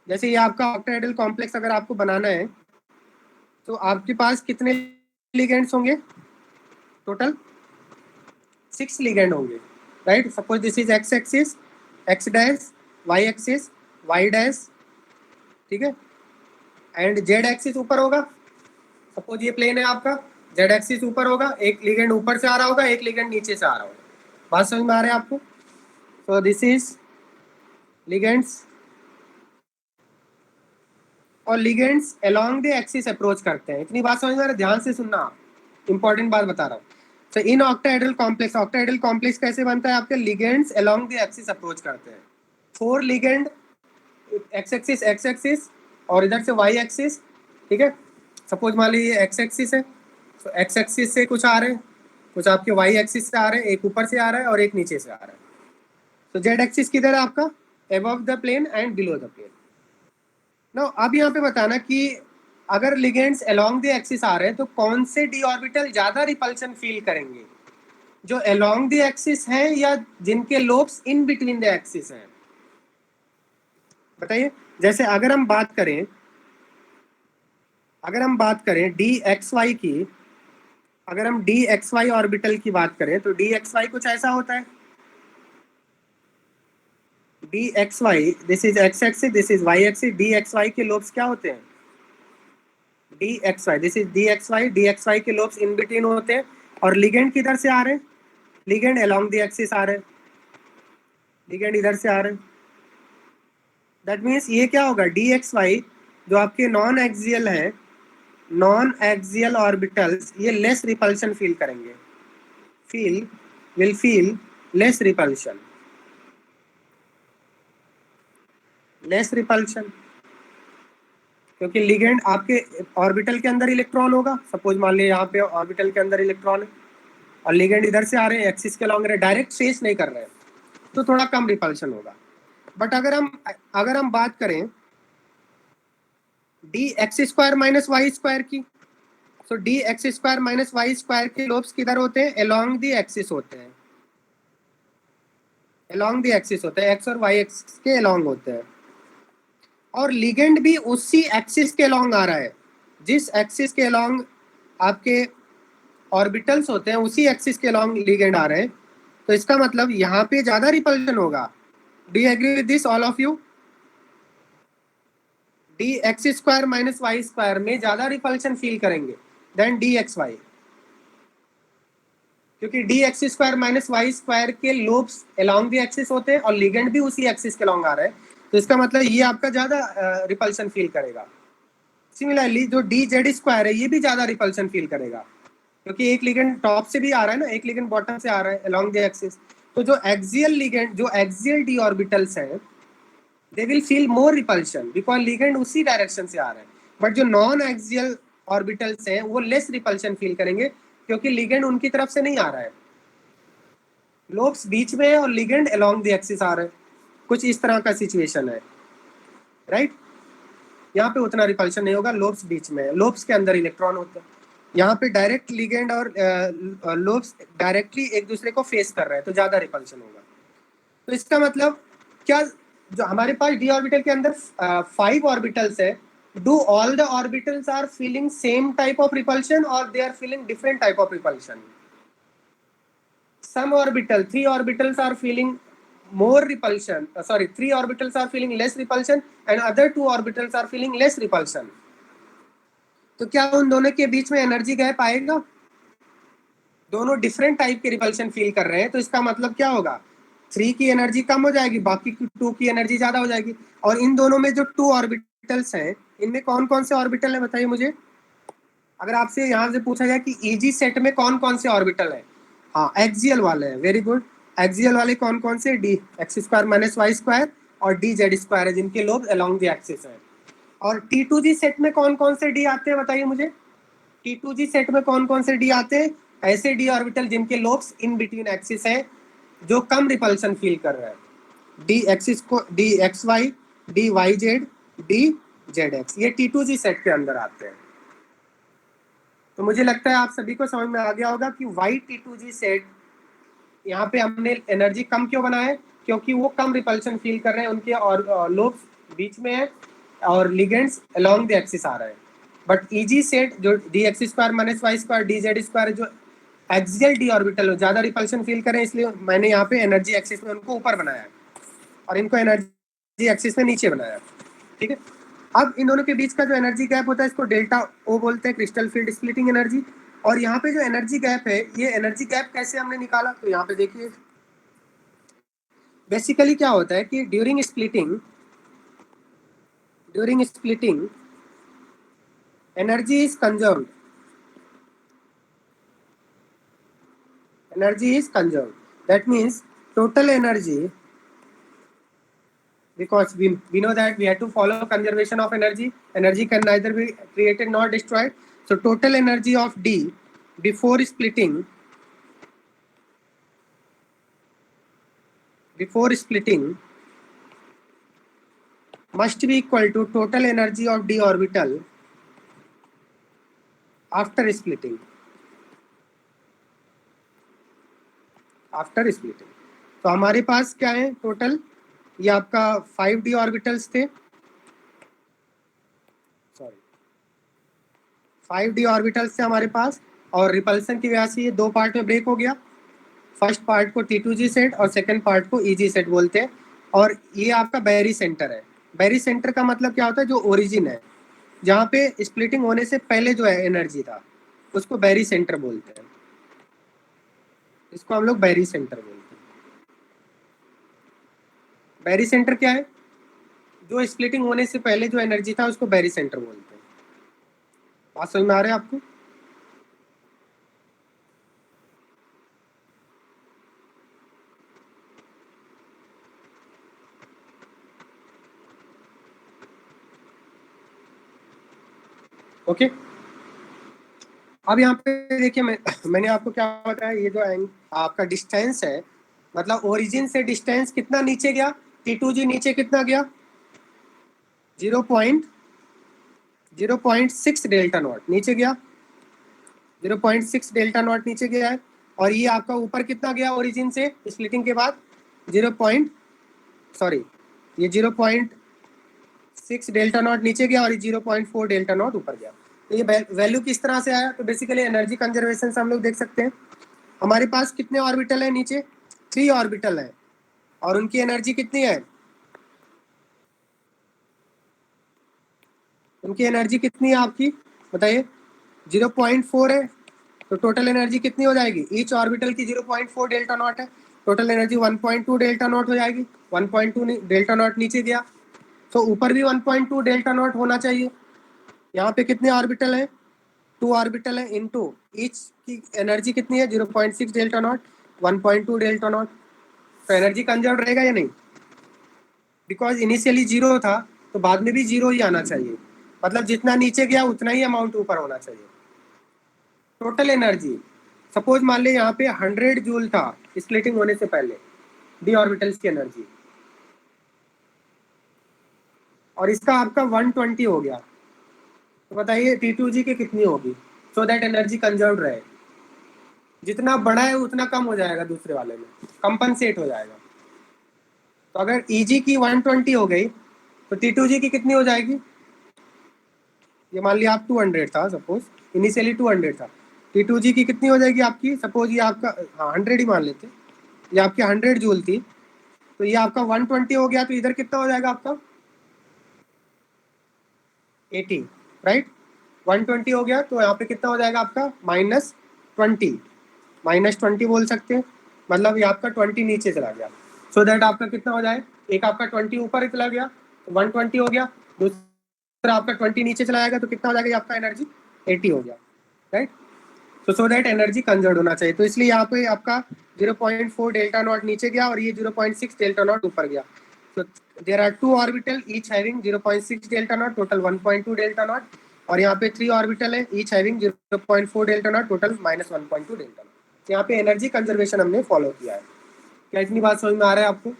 जैसे ये आपका ऑक्टाहेड्रल कॉम्प्लेक्स अगर आपको बनाना है तो आपके पास कितने लिगेंड्स होंगे? टोटल 6 लिगेंड होंगे, right? Suppose this is x axis, x dash, y axis, y dash, ठीक है, एंड जेड एक्सिस ऊपर होगा। सपोज ये प्लेन है आपका, जेड एक्सिस ऊपर होगा, एक लिगेंड ऊपर से आ रहा होगा, एक लिगेंड नीचे से आ रहा होगा। बात समझ में आ रहा है आपको? तो दिस इज लिगेंड्स, और ligands along the axis approach करते हैं। इतनी बात समझ में आ रहा है? ध्यान से सुनना, आप इंपॉर्टेंट बात बता रहा हूँ। तो इन ऑक्टाहेड्रल कॉम्प्लेक्स कैसे बनता है? आपके ligands along the axis approach करते हैं। 4 लिगेंड, एक्स एक्सिस और इधर से वाई एक्सिस, ठीक है। सपोज मान लीजिए एक्स एक्सिस है, तो एक्स एक्सिस से कुछ आ रहे हैं, कुछ आपके वाई एक्सिस से आ रहे हैं, एक ऊपर से आ रहा है और एक नीचे से आ रहा है। तो जेड एक्सिस किधर है आपका? Above the plane and below the plane. No, अब यहाँ पे बताना कि अगर लिगेंड्स अलोंग द एक्सिस आ रहे हैं तो कौन से डी ऑर्बिटल ज्यादा रिपल्शन फील करेंगे? जो अलोंग द एक्सिस है या जिनके lobes in between the axis हैं? बताइए। जैसे अगर हम बात करें डी एक्स वाई की, अगर हम डी एक्स वाई ऑर्बिटल की बात करें तो डी एक्स वाई कुछ ऐसा होता है। D x y, this is x axis, this is y axis. D x y के लोब्स क्या होते हैं? D x y, this is d x y. D x y के लोब्स इन बिटवीन होते हैं। और लिगेंड किधर से आ रहे हैं? लिगेंड अलोंग द एक्सिस आ रहे हैं, लिगेंड इधर से आ रहे हैं। दैट मीन्स ये क्या होगा? डी एक्स वाई जो आपके नॉन एक्सियल है, नॉन एक्सियल ऑर्बिटल्स, ये लेस रिपल्शन फील करेंगे, विल फील लेस रिपल्शन, क्योंकि लिगेंड आपके ऑर्बिटल के अंदर इलेक्ट्रॉन होगा। सपोज मान लिया यहाँ पे ऑर्बिटल के अंदर इलेक्ट्रॉन है और लिगेंड इधर से आ रहे हैं, एक्सिस के लॉन्ग रहे, डायरेक्ट फेस नहीं कर रहे हैं, तो थोड़ा कम रिपल्शन होगा। बट अगर हम बात करें d x square minus Y square की, तो D x square minus Y square के लोब्स किधर होते हैं? अलोंग द एक्सिस होते हैं, अलोंग द एक्सिस होते हैं, एक्स और वाई एक्सिस के अलोंग होते हैं। और लिगेंड भी उसी एक्सिस के अलोंग आ रहा है, जिस एक्सिस के अलोंग आपके ऑर्बिटल्स होते हैं उसी एक्सिस के अलोंग लिगेंड आ रहे हैं। तो इसका मतलब यहाँ पे ज्यादा रिपल्शन होगा। Do you agree with this all of you? D x square minus Y square में ज्यादा रिपल्शन फील करेंगे देन डी एक्स वाई, क्योंकि d x square minus Y square के लोब्स अलोंग द एक्सिस होते हैं और ligand भी उसी एक्सिस के अलोंग आ रहा है। तो इसका मतलब ये आपका ज्यादा रिपल्शन फील करेगा। सिमिलरली जो डी जेड स्क्वायर है ये भी ज्यादा रिपल्शन फील करेगा, क्योंकि एक लिगेंड टॉप से भी आ रहा है ना, एक लिगेंड बॉटम से आ रहा है अलोंग द एक्सिस। तो जो एक्सियल लिगेंड, जो एक्सियल डी ऑर्बिटल्स हैं, they will feel more repulsion because ligand उसी डायरेक्शन से आ रहा है। बट जो नॉन एक्सियल ऑर्बिटल्स हैं वो लेस रिपल्शन फील करेंगे, क्योंकि लिगेंड उनकी तरफ से नहीं आ रहा है, लोब्स बीच में है और लिगेंड अलोंग द एक्सिस आ रहा है। कुछ इस तरह का सिचुएशन है, राइट? यहाँ पे उतना रिपल्शन नहीं होगा, लोब्स बीच में है, लोब्स के अंदर इलेक्ट्रॉन होते हैं। यहाँ पे डायरेक्ट लिगेंड और लोब्स डायरेक्टली एक दूसरे को फेस कर रहे हैं, तो ज्यादा रिपल्शन होगा। तो इसका मतलब क्या, जो हमारे पास डी ऑर्बिटल के अंदर 5 ऑर्बिटल्स है, do all the orbitals are feeling same type of repulsion और they are feeling different type of repulsion? Some orbital, 3 orbitals are feeling more repulsion, sorry, 3 orbitals are feeling less repulsion and other 2 orbitals are feeling less repulsion, तो क्या उन दोनों के बीच में energy gap आएगा? दोनों डिफरेंट टाइप के रिपल्शन फील कर रहे हैं, तो इसका मतलब क्या होगा? 3 की एनर्जी कम हो जाएगी, बाकी 2 की एनर्जी ज्यादा हो जाएगी। और इन दोनों में जो 2 ऑर्बिटल्स हैं, इनमें कौन कौन से ऑर्बिटल है बताइए मुझे। अगर आपसे यहाँ से पूछा जाए कि ईजी सेट में कौन कौन से ऑर्बिटल है, हाँ एक्सियल वाले हैं, वेरी गुड। एक्सियल वाले कौन कौन से? D x square minus Y square और डी जेड स्क्वायर है, जिनके लोब अलोंग द एक्सिस है। और T2G सेट में कौन कौन से डी आते हैं बताइए मुझे। T2G सेट में कौन कौन से डी आते हैं? ऐसे डी ऑर्बिटल जिनके लोब्स इन बिटवीन एक्सिस है, जो कम रिपल्शन फील कर रहा है। डी एक्सिस को d x y, d y z, d z x, ये T2G सेट के अंदर आते हैं। तो मुझे लगता है आप सभी को समझ में आ गया होगा कि वाई T2G सेट यहाँ पे हमने एनर्जी कम क्यों बनाया है, क्योंकि वो कम रिपल्शन फील कर रहे हैं, उनके और लोब्स बीच में है और लिगेंड्स अलोंग द एक्सिस आ रहे हैं। बट ईजी सेट जो d x square minus Y square d z square, जो एक्सियल डी ऑर्बिटल हो, ज्यादा रिपल्शन फील करें, इसलिए मैंने यहाँ पे एनर्जी एक्सिस में उनको ऊपर बनाया है और इनको एनर्जी एक्सिस में नीचे बनाया है। ठीक है, अब इन दोनों के बीच का जो एनर्जी गैप होता है, इसको डेल्टा ओ बोलते हैं, क्रिस्टल फील्ड स्प्लिटिंग एनर्जी। और यहाँ पे जो एनर्जी गैप है, ये एनर्जी गैप कैसे हमने निकाला, तो यहाँ पे देखिए बेसिकली क्या होता है कि during splitting energy is conserved, that means total energy, because we know that we have to follow conservation of energy can neither be created nor destroyed, so total energy of D before splitting must be equal to total energy of D orbital after splitting. तो हमारे पास क्या है total, ये आपका 5d orbitals थे, 5d orbitals थे हमारे पास, और रिपल्सन की वजह से ये 2 पार्ट में ब्रेक हो गया। फर्स्ट पार्ट को T2G सेट और सेकंड पार्ट को EG सेट बोलते हैं। और ये आपका बैरी सेंटर है। बैरी सेंटर का मतलब क्या होता है? जो ओरिजिन है, जहाँ पे स्प्लिटिंग होने से पहले जो है एनर्जी था, उसको बैरी सेंटर बोलते हैं। इसको हम लोग बैरी सेंटर बोलते हैं। बैरी सेंटर क्या है? जो स्प्लिटिंग होने से पहले जो एनर्जी था, उसको बैरी सेंटर बोलते हैं। बात समझ में आ रहा है आपको? ओके, अब यहाँ पे देखिए, मैंने आपको क्या बताया, ये जो आपका डिस्टेंस है, मतलब ओरिजिन से डिस्टेंस कितना नीचे गया, T2G नीचे कितना गया, 0.6 डेल्टा नॉट नीचे गया, 0.6 डेल्टा नॉट नीचे गया है। और ये आपका ऊपर कितना गया ओरिजिन से स्प्लिटिंग के बाद, ये 0.6 डेल्टा नॉट नीचे गया और ये 0.4 डेल्टा नॉट ऊपर गया। तो ये वैल्यू किस तरह से आया? तो बेसिकली एनर्जी कंजर्वेशन से हम लोग देख सकते हैं, हमारे पास कितने ऑर्बिटल है नीचे, 3 ऑर्बिटल है, और उनकी एनर्जी कितनी है, उनकी एनर्जी कितनी है आपकी बताइए, 0.4 है। तो टोटल एनर्जी कितनी हो जाएगी? ईच ऑर्बिटल की 0.4 डेल्टा नॉट है, टोटल एनर्जी 1.2 डेल्टा नॉट हो जाएगी। 1.2 डेल्टा नॉट नीचे गया, तो ऊपर भी 1.2 डेल्टा नॉट होना चाहिए। यहाँ पे कितने ऑर्बिटल है? 2 ऑर्बिटल है, इनटू ईच की एनर्जी कितनी है, 0.6 डेल्टा नॉट, 1.2 डेल्टा नॉट। तो एनर्जी कंजर्व रहेगा या नहीं? बिकॉज इनिशियली 0 था, तो बाद में भी 0 ही आना चाहिए, मतलब जितना नीचे गया उतना ही अमाउंट ऊपर होना चाहिए। टोटल एनर्जी सपोज मान ले यहाँ पे 100 जूल था स्प्लिटिंग होने से पहले, डी ऑर्बिटल्स की एनर्जी, और इसका आपका 120 हो गया, तो बताइए T2G की कितनी होगी, सो दैट एनर्जी कंजर्व रहे। जितना बड़ा है उतना कम हो जाएगा, दूसरे वाले में कंपनसेट हो जाएगा। तो अगर EG की 120 हो गई, तो T2G की कितनी हो जाएगी? ये मान लिया आप 200 था, सपोज इनिशियली 200 था, T2G की कितनी हो जाएगी आपकी? सपोज ये आपका 100 ही मान लेते, ये आपकी 100 जूल थी, तो ये आपका 120 हो गया, तो इधर कितना हो जाएगा आपका 80, राइट। 120 हो गया, तो यहाँ पे कितना हो जाएगा आपका -20, -20 बोल सकते हैं, मतलब ये आपका 20 नीचे चला गया। सो दैट आपका कितना हो जाए, एक आपका 20 ऊपर चला गया तो 120 हो गया, दूसरा आपका 20 नीचे चला जाएगा तो कितना हो जाएगा, ये आपका एनर्जी 80 हो गया, right. So that energy conserve होना चाहिए, तो इसलिए यहाँ पे आपका 0.4 डेल्टा नॉट नीचे गया और ये 0.6 डेल्टा नॉट ऊपर गया। So there are 2 orbital each having 0.6 delta knot, total 1.2 delta knot, और यहाँ पे 3 ऑर्बिटल है each having 0.4 delta not, total -1.2 delta not. यहाँ पे एनर्जी कंजर्वेशन हमने फॉलो किया है। क्या इतनी बात समझ में आ रहा है आपको?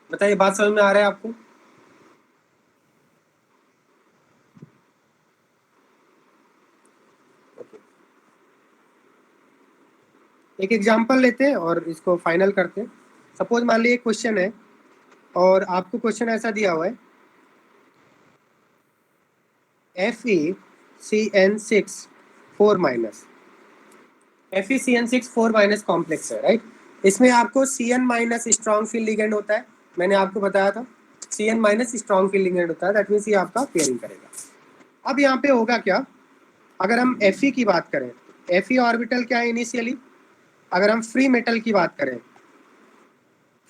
बताइए, बात समझ में आ रहा है आपको? एक एग्जांपल लेते हैं और इसको फाइनल करते हैं। सपोज मान लीजिए क्वेश्चन है और आपको क्वेश्चन ऐसा दिया हुआ है, FeCN6 4- FeCN6 4- कॉम्प्लेक्स है, राइट। इसमें आपको Cn- स्ट्रॉन्ग फील्ड लिगेंड होता है, मैंने आपको बताया था Cn- स्ट्रॉन्ग फील्ड लिगेंड होता है, दैट मीन्स ये आपका पेयरिंग करेगा। अब यहाँ पे होगा क्या, अगर हम Fe की बात करें, Fe ऑर्बिटल क्या है इनिशियली, अगर हम फ्री मेटल की बात करें,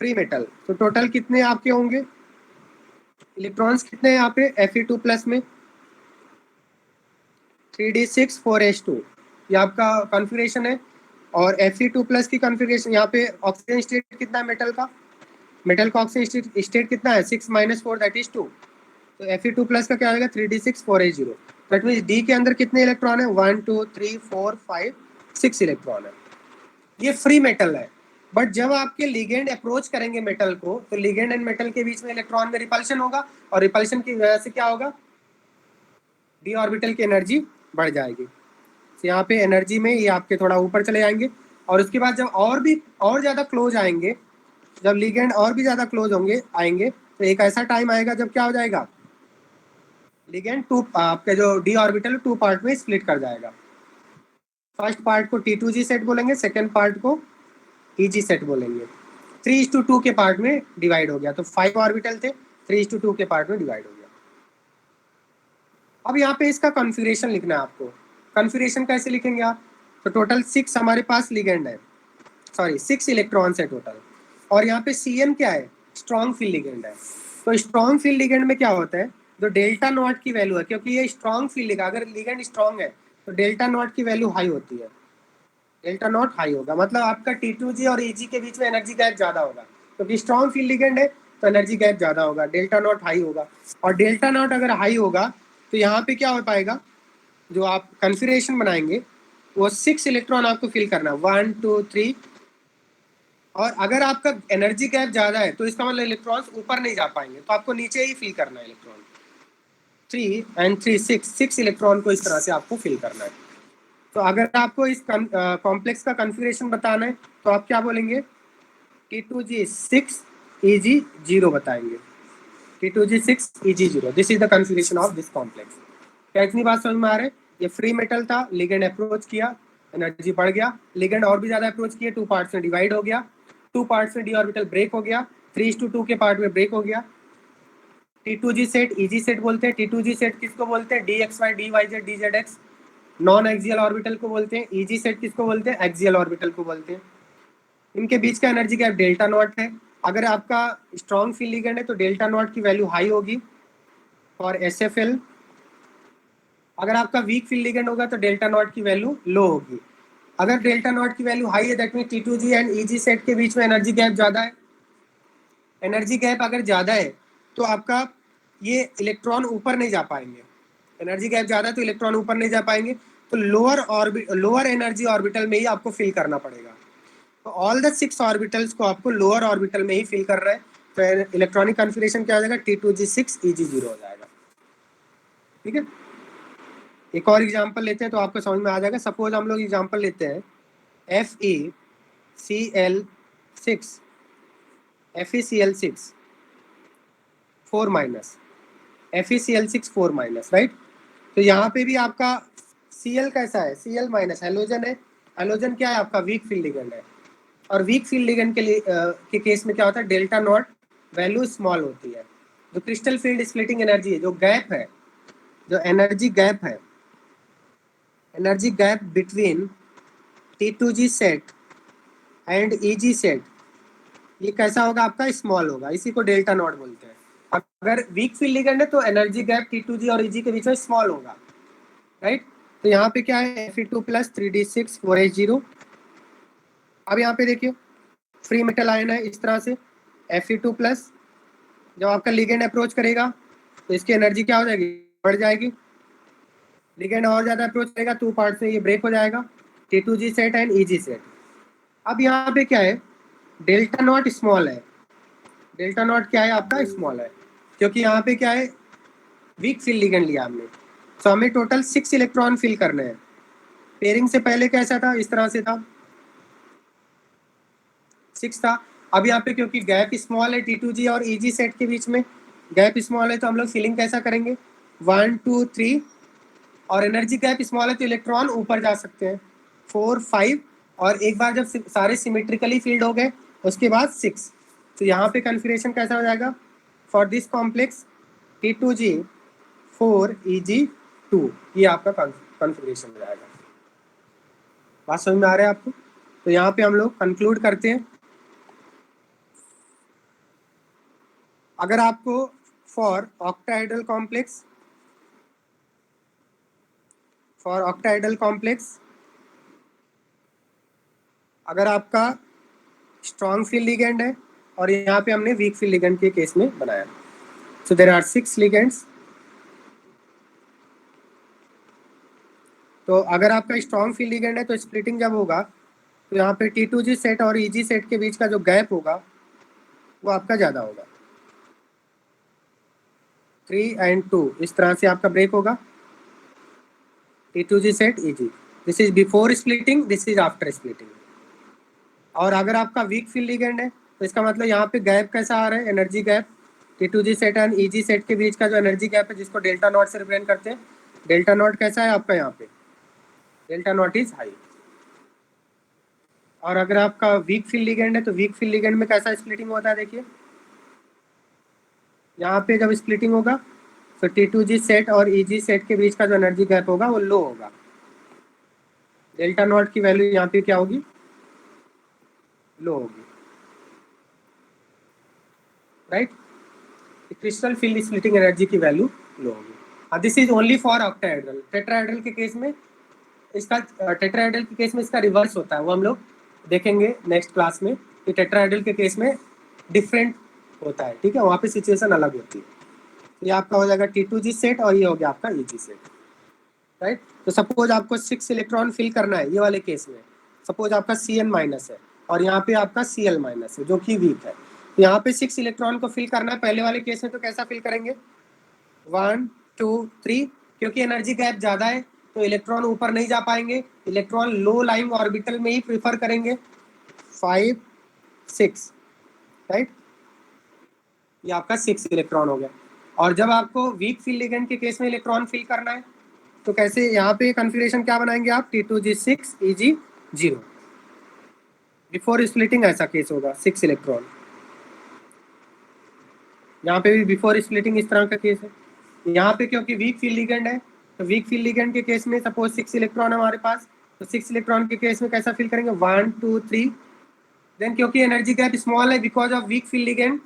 फ्री मेटल, तो टोटल कितने आपके होंगे इलेक्ट्रॉन्स, कितने हैं यहाँ पे Fe2+ में 3d6 4h2, ये आपका कॉन्फ़िगरेशन है। और Fe2+ की कॉन्फ़िगरेशन यहाँ पे ऑक्सीजन स्टेट कितना है मेटल का, मेटल का ऑक्सीजन स्टेट कितना है 6 - 4 दैट इज 2, तो Fe2+ का क्या आएगा 3d6 4h0, that means D के अंदर कितने इलेक्ट्रॉन है 1 2 3 4 5 6 इलेक्ट्रॉन है। ये फ्री मेटल है, बट जब आपके लिगेंड अप्रोच करेंगे मेटल को, तो लिगेंड एंड मेटल के बीच में इलेक्ट्रॉन में रिपल्शन होगा, और रिपल्शन की वजह से क्या होगा, डी ऑर्बिटल की एनर्जी बढ़ जाएगी। तो यहाँ पे एनर्जी में ये आपके थोड़ा ऊपर चले जाएंगे, और उसके बाद जब और ज़्यादा क्लोज आएंगे, जब लिगेंड और भी ज़्यादा क्लोज आएंगे, तो एक ऐसा टाइम आएगा जब क्या हो जाएगा, लिगेंड आपके जो डी ऑर्बिटल 2 पार्ट में स्प्लिट कर जाएगा। फर्स्ट पार्ट को T2G सेट बोलेंगे, सेकेंड पार्ट को EG सेट बोलेंगे। 3:2 के पार्ट में डिवाइड हो गया, तो 5 ऑर्बिटल थे, 3:2 के पार्ट में डिवाइड हो गया। अब यहाँ पे इसका कॉन्फ़िगरेशन लिखना है आपको। कॉन्फ़िगरेशन कैसे लिखेंगे आप, तो टोटल 6 हमारे पास लिगेंड है, सॉरी 6 इलेक्ट्रॉन्स है टोटल, और यहाँ पे Cn क्या है, स्ट्रॉन्ग फील्ड लिगेंड है। तो स्ट्रॉन्ग फील्ड लिगेंड में क्या होता है, जो डेल्टा नॉट की वैल्यू है, क्योंकि ये स्ट्रॉन्ग फील्ड लिगेंड, अगर लिगेंड स्ट्रॉन्ग है तो डेल्टा नॉट की वैल्यू हाई होती है, डेल्टा नॉट हाई होगा, मतलब आपका T2G और EG के बीच में एनर्जी गैप ज़्यादा होगा, क्योंकि स्ट्रॉन्ग फील्ड लिगेंड है तो एनर्जी गैप ज़्यादा होगा, डेल्टा नॉट हाई होगा। और डेल्टा नॉट अगर हाई होगा तो यहाँ पे क्या हो पाएगा, जो आप कॉन्फ़िगरेशन बनाएंगे वो 6 इलेक्ट्रॉन आपको फिल करना है, 1 2 3, और अगर आपका एनर्जी गैप ज़्यादा है तो इसका मतलब इलेक्ट्रॉन्स ऊपर नहीं जा पाएंगे, तो आपको नीचे ही फिल करना है इलेक्ट्रॉन, 3 and 3 6 इलेक्ट्रॉन को इस तरह से आपको फिल करना है। तो अगर आपको इस कॉम्प्लेक्स का कॉन्फ़िगरेशन बताना है तो आप क्या बोलेंगे, T2G 6 EG 0 बताएंगे, T2G 6 EG 0, this is the configuration of this complex. क्या इतनी बात समझ में आ रहा है? ये फ्री मेटल था, लिगेंड अप्रोच किया, एनर्जी बढ़ गया, लिगेंड और भी ज़्यादा अप्रोच किया, 2 पार्ट्स में डिवाइड हो गया, 2 पार्ट्स में डी ऑर्बिटल ब्रेक हो गया, 3:2 के पार्ट में ब्रेक हो गया, T2G सेट EG सेट बोलते हैं। T2G सेट किसको बोलते हैं, DXY DYZ DZX non axial orbital को बोलते हैं। EG सेट किसको बोलते हैं, एक्सियल ऑर्बिटल को बोलते हैं। इनके बीच का एनर्जी गैप डेल्टा नॉट है। अगर आपका स्ट्रॉन्ग फील्ड लिगेंड है तो डेल्टा नॉट की वैल्यू हाई होगी फॉर SFL, अगर आपका वीक फील्ड लिगेंड होगा तो डेल्टा नॉट की वैल्यू लो होगी। अगर डेल्टा नॉट की वैल्यू हाई है that mean T2G and EG set के बीच में एनर्जी गैप ज़्यादा है। एनर्जी गैप अगर ज़्यादा है तो आपका ये इलेक्ट्रॉन ऊपर नहीं जा पाएंगे, एनर्जी गैप ज़्यादा है तो इलेक्ट्रॉन ऊपर नहीं जा पाएंगे, तो लोअर एनर्जी ऑर्बिटल में ही आपको फिल करना पड़ेगा। तो ऑल द 6 ऑर्बिटल्स को आपको लोअर ऑर्बिटल में ही फिल कर रहा है, तो इलेक्ट्रॉनिक कॉन्फ़िगरेशन क्या हो जाएगा, T2G 6 EG 0 हो जाएगा। ठीक है, एक और एग्जांपल लेते हैं तो आपको समझ में आ जाएगा। सपोज हम लोग एग्जांपल लेते हैं FeCl6 FeCl6 4- FeCl6 4-, राइट। तो यहाँ पे भी आपका Cl कैसा है, Cl माइनस हेलोजन है। हेलोजन क्या है आपका, वीक फील्ड लिगेंड है। और वीक फील्ड लिगेंड के लिए के केस में क्या होता है, डेल्टा नॉट वैल्यू स्मॉल होती है। जो क्रिस्टल फील्ड स्प्लिटिंग एनर्जी है, जो गैप है, जो एनर्जी गैप है, energy gap between T2G set and EG set, ये कैसा होगा आपका, स्मॉल होगा, इसी को डेल्टा नॉट बोलते हैं। अगर वीक फील्ड लिगेंड है तो एनर्जी गैप T2G और EG के बीच में स्मॉल होगा, राइट। तो यहाँ पे क्या है, Fe2 प्लस 3d6 4h0। अब यहाँ पे देखिए फ्री मेटल आयन है इस तरह से, Fe2 प्लस, जब आपका लिगेंड अप्रोच करेगा तो इसकी एनर्जी क्या हो जाएगी, बढ़ जाएगी। लिगेंड और ज्यादा अप्रोच करेगा, 2 पार्ट से ये ब्रेक हो जाएगा, T2G set and EG set. अब यहाँ पे क्या है, डेल्टा नॉट स्मॉल है। डेल्टा नॉट क्या है आपका, स्मॉल है, क्योंकि यहाँ पे क्या है, वीक फील्ड लिगेंड लिया हमने। तो हमें टोटल 6 इलेक्ट्रॉन फिल करने हैं। पेयरिंग से पहले कैसा था, इस तरह से था, 6 था। अब यहाँ पे क्योंकि गैप स्मॉल है T2G और EG सेट के बीच में, गैप स्मॉल है, तो हम लोग फिलिंग कैसा करेंगे, 1 2 3, और एनर्जी गैप स्मॉल है तो इलेक्ट्रॉन ऊपर जा सकते हैं, 4 5, और एक बार जब सारे सिमेट्रिकली फील्ड हो गए उसके बाद 6। तो यहाँ पे कन्फिग्रेशन कैसा हो जाएगा, for this complex T2G 4 EG 2, ये आपका कन्फिग्रेशन हो जाएगा। बात समझ में आ रहा है आपको। तो यहाँ पे हम लोग कंक्लूड करते हैं। अगर आपको for octahedral complex, for octahedral complex अगर आपका स्ट्रॉन्ग फील्ड लिगेंड है, और यहाँ पे हमने वीक फील्ड लिगेंड के केस में बनाया, सो देयर आर 6 लिगेंड्स। तो अगर आपका स्ट्रॉन्ग फील्ड लिगेंड है तो स्प्लिटिंग जब होगा तो यहाँ पे T2G सेट और EG सेट के बीच का जो गैप होगा वो आपका ज़्यादा होगा, 3 and 2 इस तरह से आपका ब्रेक होगा, T2G set EG, this is before splitting, this is after splitting. और अगर आपका वीक फील्ड लिगेंड है तो इसका मतलब यहाँ पे गैप कैसा आ रहा है, energy gap T2G set and EG set के बीच का जो एनर्जी गैप है, जिसको डेल्टा नॉट से रिप्रेजेंट करते हैं, डेल्टा नॉट कैसा है आपका, यहाँ पे डेल्टा नॉट इज हाई। और अगर आपका वीक फील्ड लिगेंड है तो वीक फील्ड लिगेंड में कैसा स्प्लिटिंग होता है, देखिए यहाँ पे जब स्प्लिटिंग होगा तो T2G सेट और EG सेट के बीच का जो एनर्जी गैप होगा वो लो होगा, डेल्टा नॉट की वैल्यू यहाँ पे क्या होगी, लो होगी, right. Crystal field splitting energy की वैल्यू लो होगी। This is only for octahedral. Tetrahedral के केस में इसका, टेट्राहेड्रल के केस में इसका रिवर्स होता है, वो हम लोग देखेंगे नेक्स्ट क्लास में कि टेट्राहेड्रल के केस में डिफरेंट होता है, ठीक है, वहाँ पे सिचुएशन अलग होती है। ये आपका हो जाएगा T2G सेट और ये हो गया आपका EG सेट, राइट। तो सपोज आपको 6 इलेक्ट्रॉन फिल करना है, ये वाले केस में सपोज आपका Cn माइनस है और यहाँ पे आपका Cl माइनस है जो कि वीक है, तो यहाँ पे 6 इलेक्ट्रॉन को फिल करना है। पहले वाले केस में तो कैसा फिल करेंगे, 1 2 3, क्योंकि एनर्जी गैप ज़्यादा है तो इलेक्ट्रॉन ऊपर नहीं जा पाएंगे, इलेक्ट्रॉन लो लाइंग ऑर्बिटल में ही प्रीफर करेंगे, 5 6, राइट। ये आपका 6 इलेक्ट्रॉन हो गया। और जब आपको वीक फील्ड लिगेंड के केस में इलेक्ट्रॉन फिल करना है तो कैसे, यहाँ पे कन्फिग्रेशन क्या बनाएंगे आप, T2G 6 EG 0, बिफोर स्प्लिटिंग ऐसा केस होगा, 6 इलेक्ट्रॉन। यहाँ पे भी बिफोर स्प्लिटिंग इस तरह का केस है। यहाँ पे क्योंकि वीक फील्ड लिगेंड है तो वीक फील्ड लिगेंड के केस में सपोज 6 इलेक्ट्रॉन है हमारे पास, तो 6 इलेक्ट्रॉन के केस में कैसा फिल करेंगे, 1 2 3। देन क्योंकि एनर्जी गैप स्मॉल है because of week field ligand,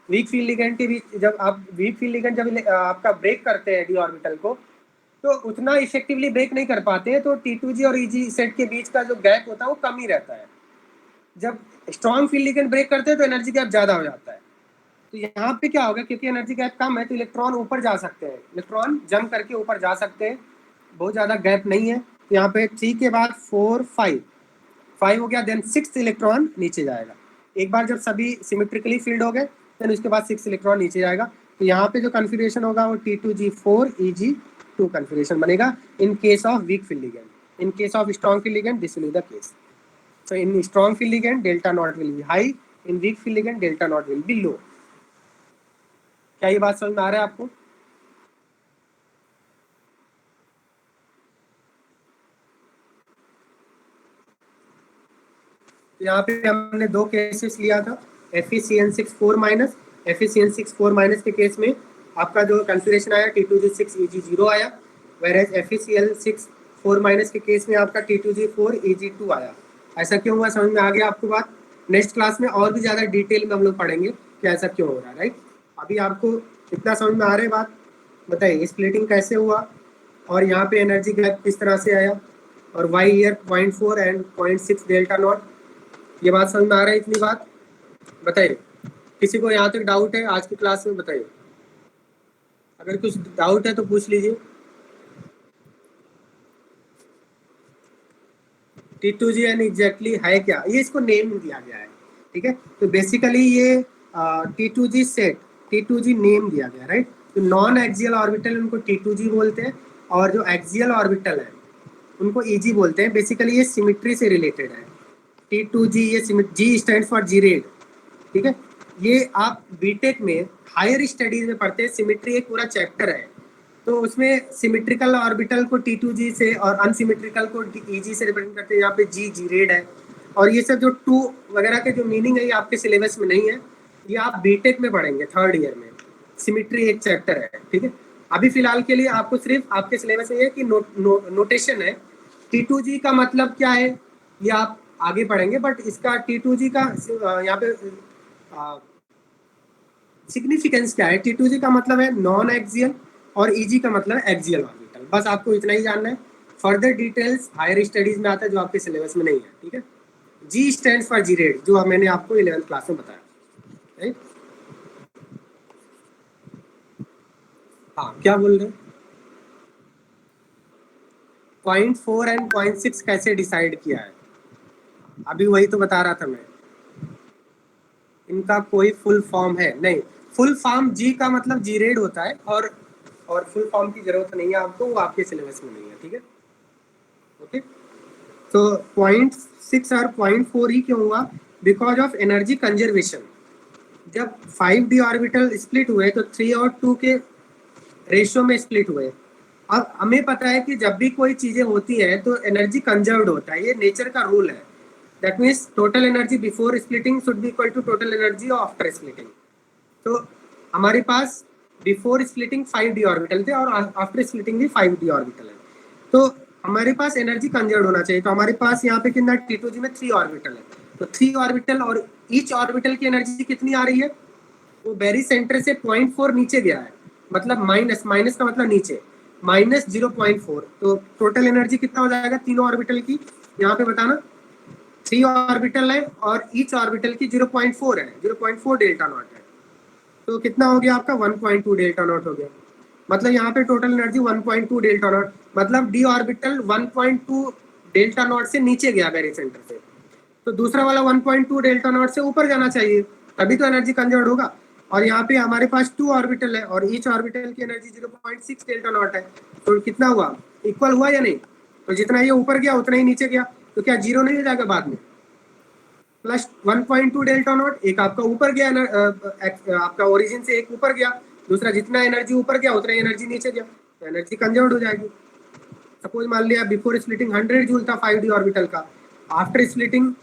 week field ligand के बीच जब आप वीक फील्ड लिगेंड जब आपका ब्रेक करते हैं डी ऑर्बिटल को तो उतना इफेक्टिवली ब्रेक नहीं कर पाते हैं, तो T2G और EG सेट के बीच का जो गैप होता है वो कम ही रहता है। जब स्ट्रॉन्ग फील्ड लिगेंड ब्रेक करते हैं तो एनर्जी गैप ज़्यादा हो जाता है। तो यहाँ पे क्या होगा, क्योंकि एनर्जी गैप कम है तो इलेक्ट्रॉन ऊपर जा सकते हैं, इलेक्ट्रॉन जंप करके ऊपर जा सकते हैं, बहुत ज़्यादा गैप नहीं है। तो यहाँ पे 3 के बाद 4 5 5 हो गया, देन 6 इलेक्ट्रॉन नीचे जाएगा। एक बार जब सभी सिमेट्रिकली फील्ड हो गए देन उसके बाद 6 इलेक्ट्रॉन नीचे जाएगा। तो यहाँ पे जो कन्फिग्रेशन होगा वो T2G 4 EG 2 कन्फिग्रेशन बनेगा in case of week field ligand. In case of strong field ligand this will be the case. So in strong field ligand delta naught will be high, in weak field ligand delta naught will be low। क्या ये बात समझ में आ रहा है आपको? तो यहाँ पे हमने दो केसेस लिया था, FeCN6 4 माइनस। FeCN6 4 माइनस के केस में आपका जो कॉन्फ़िगरेशन आया T2G6 EG0 आया, वेरेज FeCl6 4 माइनस के केस में आपका T2G4 EG2 आया। ऐसा क्यों हुआ, समझ में आ गया आपको बात? नेक्स्ट क्लास में और भी ज़्यादा डिटेल में हम लोग पढ़ेंगे कि ऐसा क्यों हो रहा है, राइट? अभी आपको इतना समझ में आ रहा है बात? बताइए स्प्लिटिंग कैसे हुआ और यहाँ पे एनर्जी गैप किस तरह से आया, और why here 0.4 and 0.6 delta not, ये बात समझ में आ रहा है? इतनी बात बताइए। किसी को यहाँ तक डाउट है आज की क्लास में? बताइए, अगर कुछ डाउट है तो पूछ लीजिए। T2GN एग्जैक्टली है क्या, ये इसको नेम दिया गया है, ठीक है? तो बेसिकली ये T2G सेट, T2G नेम दिया गया, राइट? तो नॉन एक्सियल ऑर्बिटल उनको T2G बोलते हैं, और जो एक्सियल ऑर्बिटल है उनको EG बोलते हैं। बेसिकली ये सिमिट्री से रिलेटेड है। T2G, ये G स्टैंड फॉर जीरेड, ठीक है? ये आप बीटेक में हायर स्टडीज में पढ़ते हैं, सिमिट्री एक पूरा चैप्टर है। तो उसमें सिमेट्रिकल ऑर्बिटल को T2G से और अनसिमेट्रिकल को EG से रिप्रेजेंट करते हैं। यहाँ पे G जीरेड है, और ये सब जो 2 वगैरह के जो मीनिंग है ये आपके सिलेबस में नहीं है, ये आप बीटेक में पढ़ेंगे 3rd ईयर में। सिमेट्री एक चैप्टर है, ठीक है? अभी फिलहाल के लिए आपको सिर्फ आपके सिलेबस में है कि नोटेशन है। T2G का मतलब क्या है ये आप आगे पढ़ेंगे, बट इसका T2G का यहाँ पे सिग्निफिकेंस क्या है? T2G का मतलब है नॉन एक्सियल और EG का मतलब है एक्सियल ऑर्बिटल। बस आपको इतना ही जानना है। फर्दर डिटेल्स हायर स्टडीज में आता है जो आपके सिलेबस में नहीं है, ठीक है? G स्टैंड्स फॉर जीरेड, जो मैंने आपको 11th क्लास में बताया, राइट? हाँ, क्या बोल रहे हैं? 0.4 एंड 0.6 कैसे डिसाइड किया है? अभी वही तो बता रहा था मैं। इनका कोई फुल फॉर्म है नहीं। फुल फॉर्म G का मतलब जीरेड होता है, और फुल फॉर्म की जरूरत नहीं है आपको, वो आपके सिलेबस में नहीं है, ठीक है? ओके, तो 0.6 और 0.4 ही क्यों हुआ? Because of energy conservation. जब 5d ऑर्बिटल स्प्लिट हुए तो 3 और 2 के रेशियो में स्प्लिट हुए। अब हमें पता है कि जब भी कोई चीजें होती है तो एनर्जी कंजर्व्ड होता है, ये नेचर का रूल है। That means total energy before splitting should be equal to total energy after splitting. तो हमारे पास बिफोर स्प्लिटिंग 5d ऑर्बिटल थे और आफ्टर स्प्लिटिंग भी 5d ऑर्बिटल है, तो हमारे पास एनर्जी कंजर्व होना चाहिए। तो हमारे पास यहाँ पे कितना T2G में 3 ऑर्बिटल है, तो 3 ऑर्बिटल, और ईच ऑर्बिटल की एनर्जी कितनी आ रही है? वो बेरी सेंटर से 0.4 नीचे गया है, मतलब माइनस, माइनस का मतलब नीचे, माइनस 0.4। तो टोटल एनर्जी कितना हो जाएगा तीनों ऑर्बिटल की? यहाँ पे बताना। 3 ऑर्बिटल है और ईच ऑर्बिटल की 0.4 है, 0.4 डेल्टा नॉट है, तो कितना हो गया आपका? 1.2 डेल्टा नॉट हो गया। मतलब यहाँ पे टोटल एनर्जी 1.2 डेल्टा नॉट, मतलब डी ऑर्बिटल 1.2 डेल्टा नॉट से नीचे गया बेरी सेंटर से, तो दूसरा वाला 1.2 डेल्टा नॉट से ऊपर जाना चाहिए, तभी तो एनर्जी कंजर्व होगा। और यहाँ पे हमारे पास 2 ऑर्बिटल है और ईच ऑर्बिटल की एनर्जी 0.6 डेल्टा नॉट है, तो कितना हुआ? इक्वल हुआ या नहीं? तो जितना ये ऊपर गया उतना ही नीचे गया, तो क्या जीरो नहीं हो जाएगा बाद में? प्लस 1.2 डेल्टा नॉट, एक आपका ऊपर गया ना, आपका ओरिजिन से एक ऊपर गया, दूसरा जितना एनर्जी ऊपर गया उतना एनर्जी नीचे गया, तो एनर्जी कंजर्व हो जाएगी। सपोज मान लिया बिफोर स्प्लिटिंग 100 जूल था 5d ऑर्बिटल का, आफ्टर स्प्लिटिंग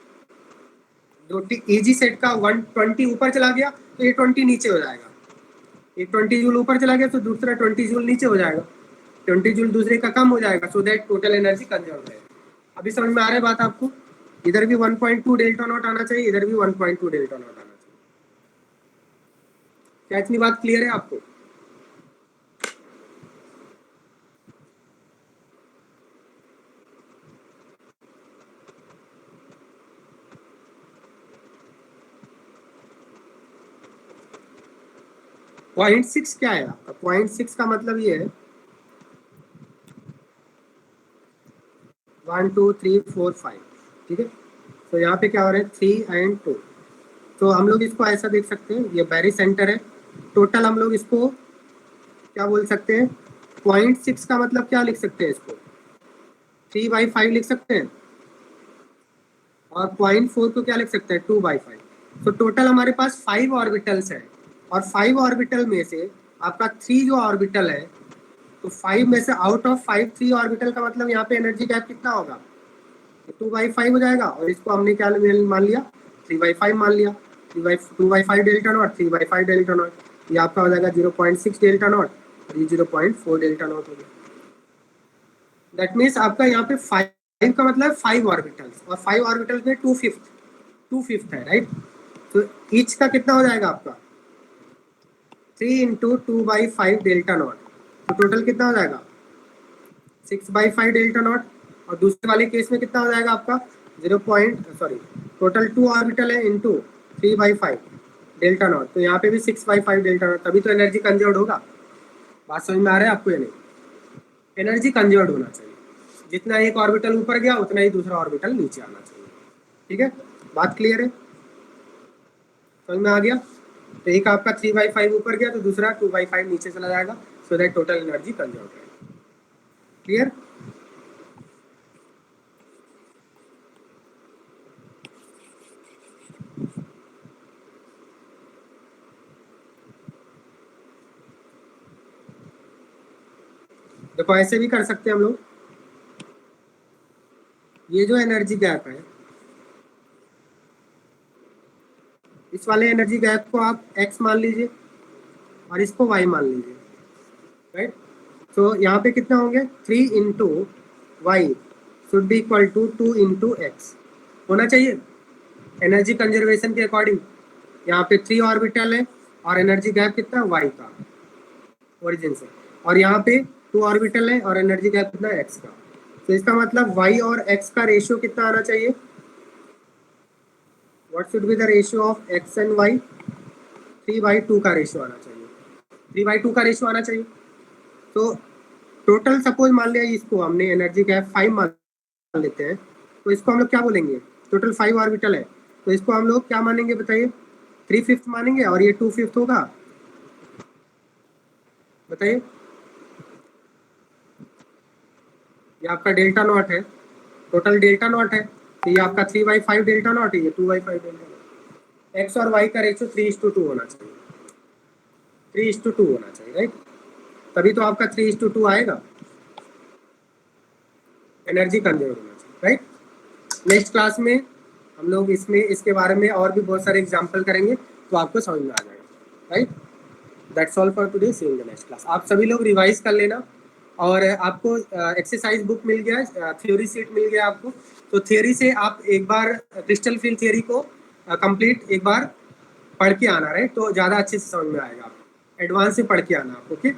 जो EG सेट का 120 ऊपर चला गया तो ये 20 नीचे हो जाएगा। एक 20 जूल ऊपर चला गया तो दूसरा 20 जूल नीचे हो जाएगा, 20 जूल दूसरे का कम हो जाएगा, so that total energy conserve है। अभी समझ में आ रहा है बात आपको? इधर भी 1.2 डेल्टा नॉट आना चाहिए, इधर भी 1.2 डेल्टा नॉट आना चाहिए। क्या इतनी बात क्लियर है आपको? पॉइंट 6 क्या है आपका? 0.6 का मतलब ये है 1 2 3 4 5, ठीक है? तो यहाँ पे क्या हो रहा है 3 एंड 2, तो हम लोग इसको ऐसा देख सकते हैं, ये बेरी सेंटर है। टोटल हम लोग इसको क्या बोल सकते हैं? 0.6 का मतलब क्या लिख सकते हैं? इसको 3/5 लिख सकते हैं, और 0.4 को क्या लिख सकते हैं? 2/5। तो टोटल हमारे पास 5 ऑर्बिटल्स है, और 5 ऑर्बिटल में से आपका 3 जो ऑर्बिटल है, तो 5 में से आउट ऑफ 5 3 ऑर्बिटल का मतलब यहाँ पे एनर्जी गैप कितना होगा? 2/5 हो जाएगा, और इसको हमने क्या मान लिया, 3/5 मान लिया। 2/5 डेल्टा नॉट, 3/5 डेल्टा नॉट, ये आपका हो जाएगा 0.6 डेल्टा नॉट, और ये 0.4 डेल्टा नॉट हो गया। दैट मीन्स आपका यहाँ पे 5 का मतलब 5 ऑर्बिटल्स, और 5 ऑर्बिटल्स में 2/5 है, राइट। तो ईच का कितना हो जाएगा आपका 3 इंटू 2/5 डेल्टा नॉट, तो टोटल कितना हो जाएगा 6/5 डेल्टा नॉट। और दूसरे वाले केस में कितना हो जाएगा आपका टोटल 2 ऑर्बिटल है इंटू 3/5 डेल्टा नॉट, तो यहाँ पे भी 6/5 डेल्टा नॉट, तभी तो एनर्जी कंजर्व होगा। बात समझ में आ रहा है आपको या नहीं? एनर्जी कंजर्व होना चाहिए, जितना एक ऑर्बिटल ऊपर गया उतना ही दूसरा ऑर्बिटल नीचे आना चाहिए। ठीक है, बात क्लियर है, समझ में आ गया? तो एक आपका 3/5 ऊपर गया तो दूसरा 2/5 नीचे चला जाएगा, so that total energy conserve है। क्लियर? देखो ऐसे भी कर सकते हैं हम लोग, ये जो एनर्जी गैप है, इस वाले एनर्जी गैप को आप x मान लीजिए और इसको y मान लीजिए, राइट। तो यहाँ पे कितना होंगे 3 into y should be equal to 2 into x होना चाहिए एनर्जी कंजर्वेशन के अकॉर्डिंग। यहाँ पे 3 ऑर्बिटल है और एनर्जी गैप कितना y का ओरिजिन से, और यहाँ पे 2 ऑर्बिटल है और एनर्जी गैप कितना x का। तो इसका मतलब y और x का रेशियो कितना आना चाहिए, what should be the ratio of x and y, 3/2 का रेशियो आना चाहिए, 3/2 का रेशियो आना चाहिए। तो टोटल सपोज मान लिया इसको हमने एनर्जी गैप 5 मान लेते हैं, तो इसको हम लोग क्या बोलेंगे, टोटल 5 ऑर्बिटल है, तो इसको हम लोग क्या मानेंगे बताइए, 3/5 मानेंगे, और ये 2/5 होगा, बताइए। ये आपका डेल्टा नॉट है, टोटल डेल्टा नॉट है, तो ये आपका 3/5 डेल्टा नॉट है, ये 2/5 डेल्टा नॉट। एक्स और वाई का रेशियो 3:2 होना चाहिए, 3:2 होना चाहिए, राइट। तभी तो आपका 3:2 आएगा, एनर्जी कंजर्व होना चाहिए, राइट। नेक्स्ट क्लास में हम लोग इसके बारे में और भी बहुत सारे एग्जाम्पल करेंगे, तो आपको समझ में आ जाएगा, right. That's all for today, see in the next class. आप सभी लोग रिवाइज कर लेना, और आपको एक्सरसाइज बुक मिल गया, थ्योरी सीट मिल गया आपको, तो थ्योरी से आप एक बार क्रिस्टल फील्ड थ्योरी को कंप्लीट एक बार पढ़ के आना, राइट, तो ज़्यादा अच्छे से समझ में आएगा आपको, एडवांस से पढ़ के आना आप, ओके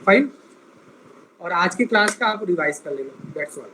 फाइन। और आज की क्लास का आप रिवाइज कर लेना, दैट्स ऑल।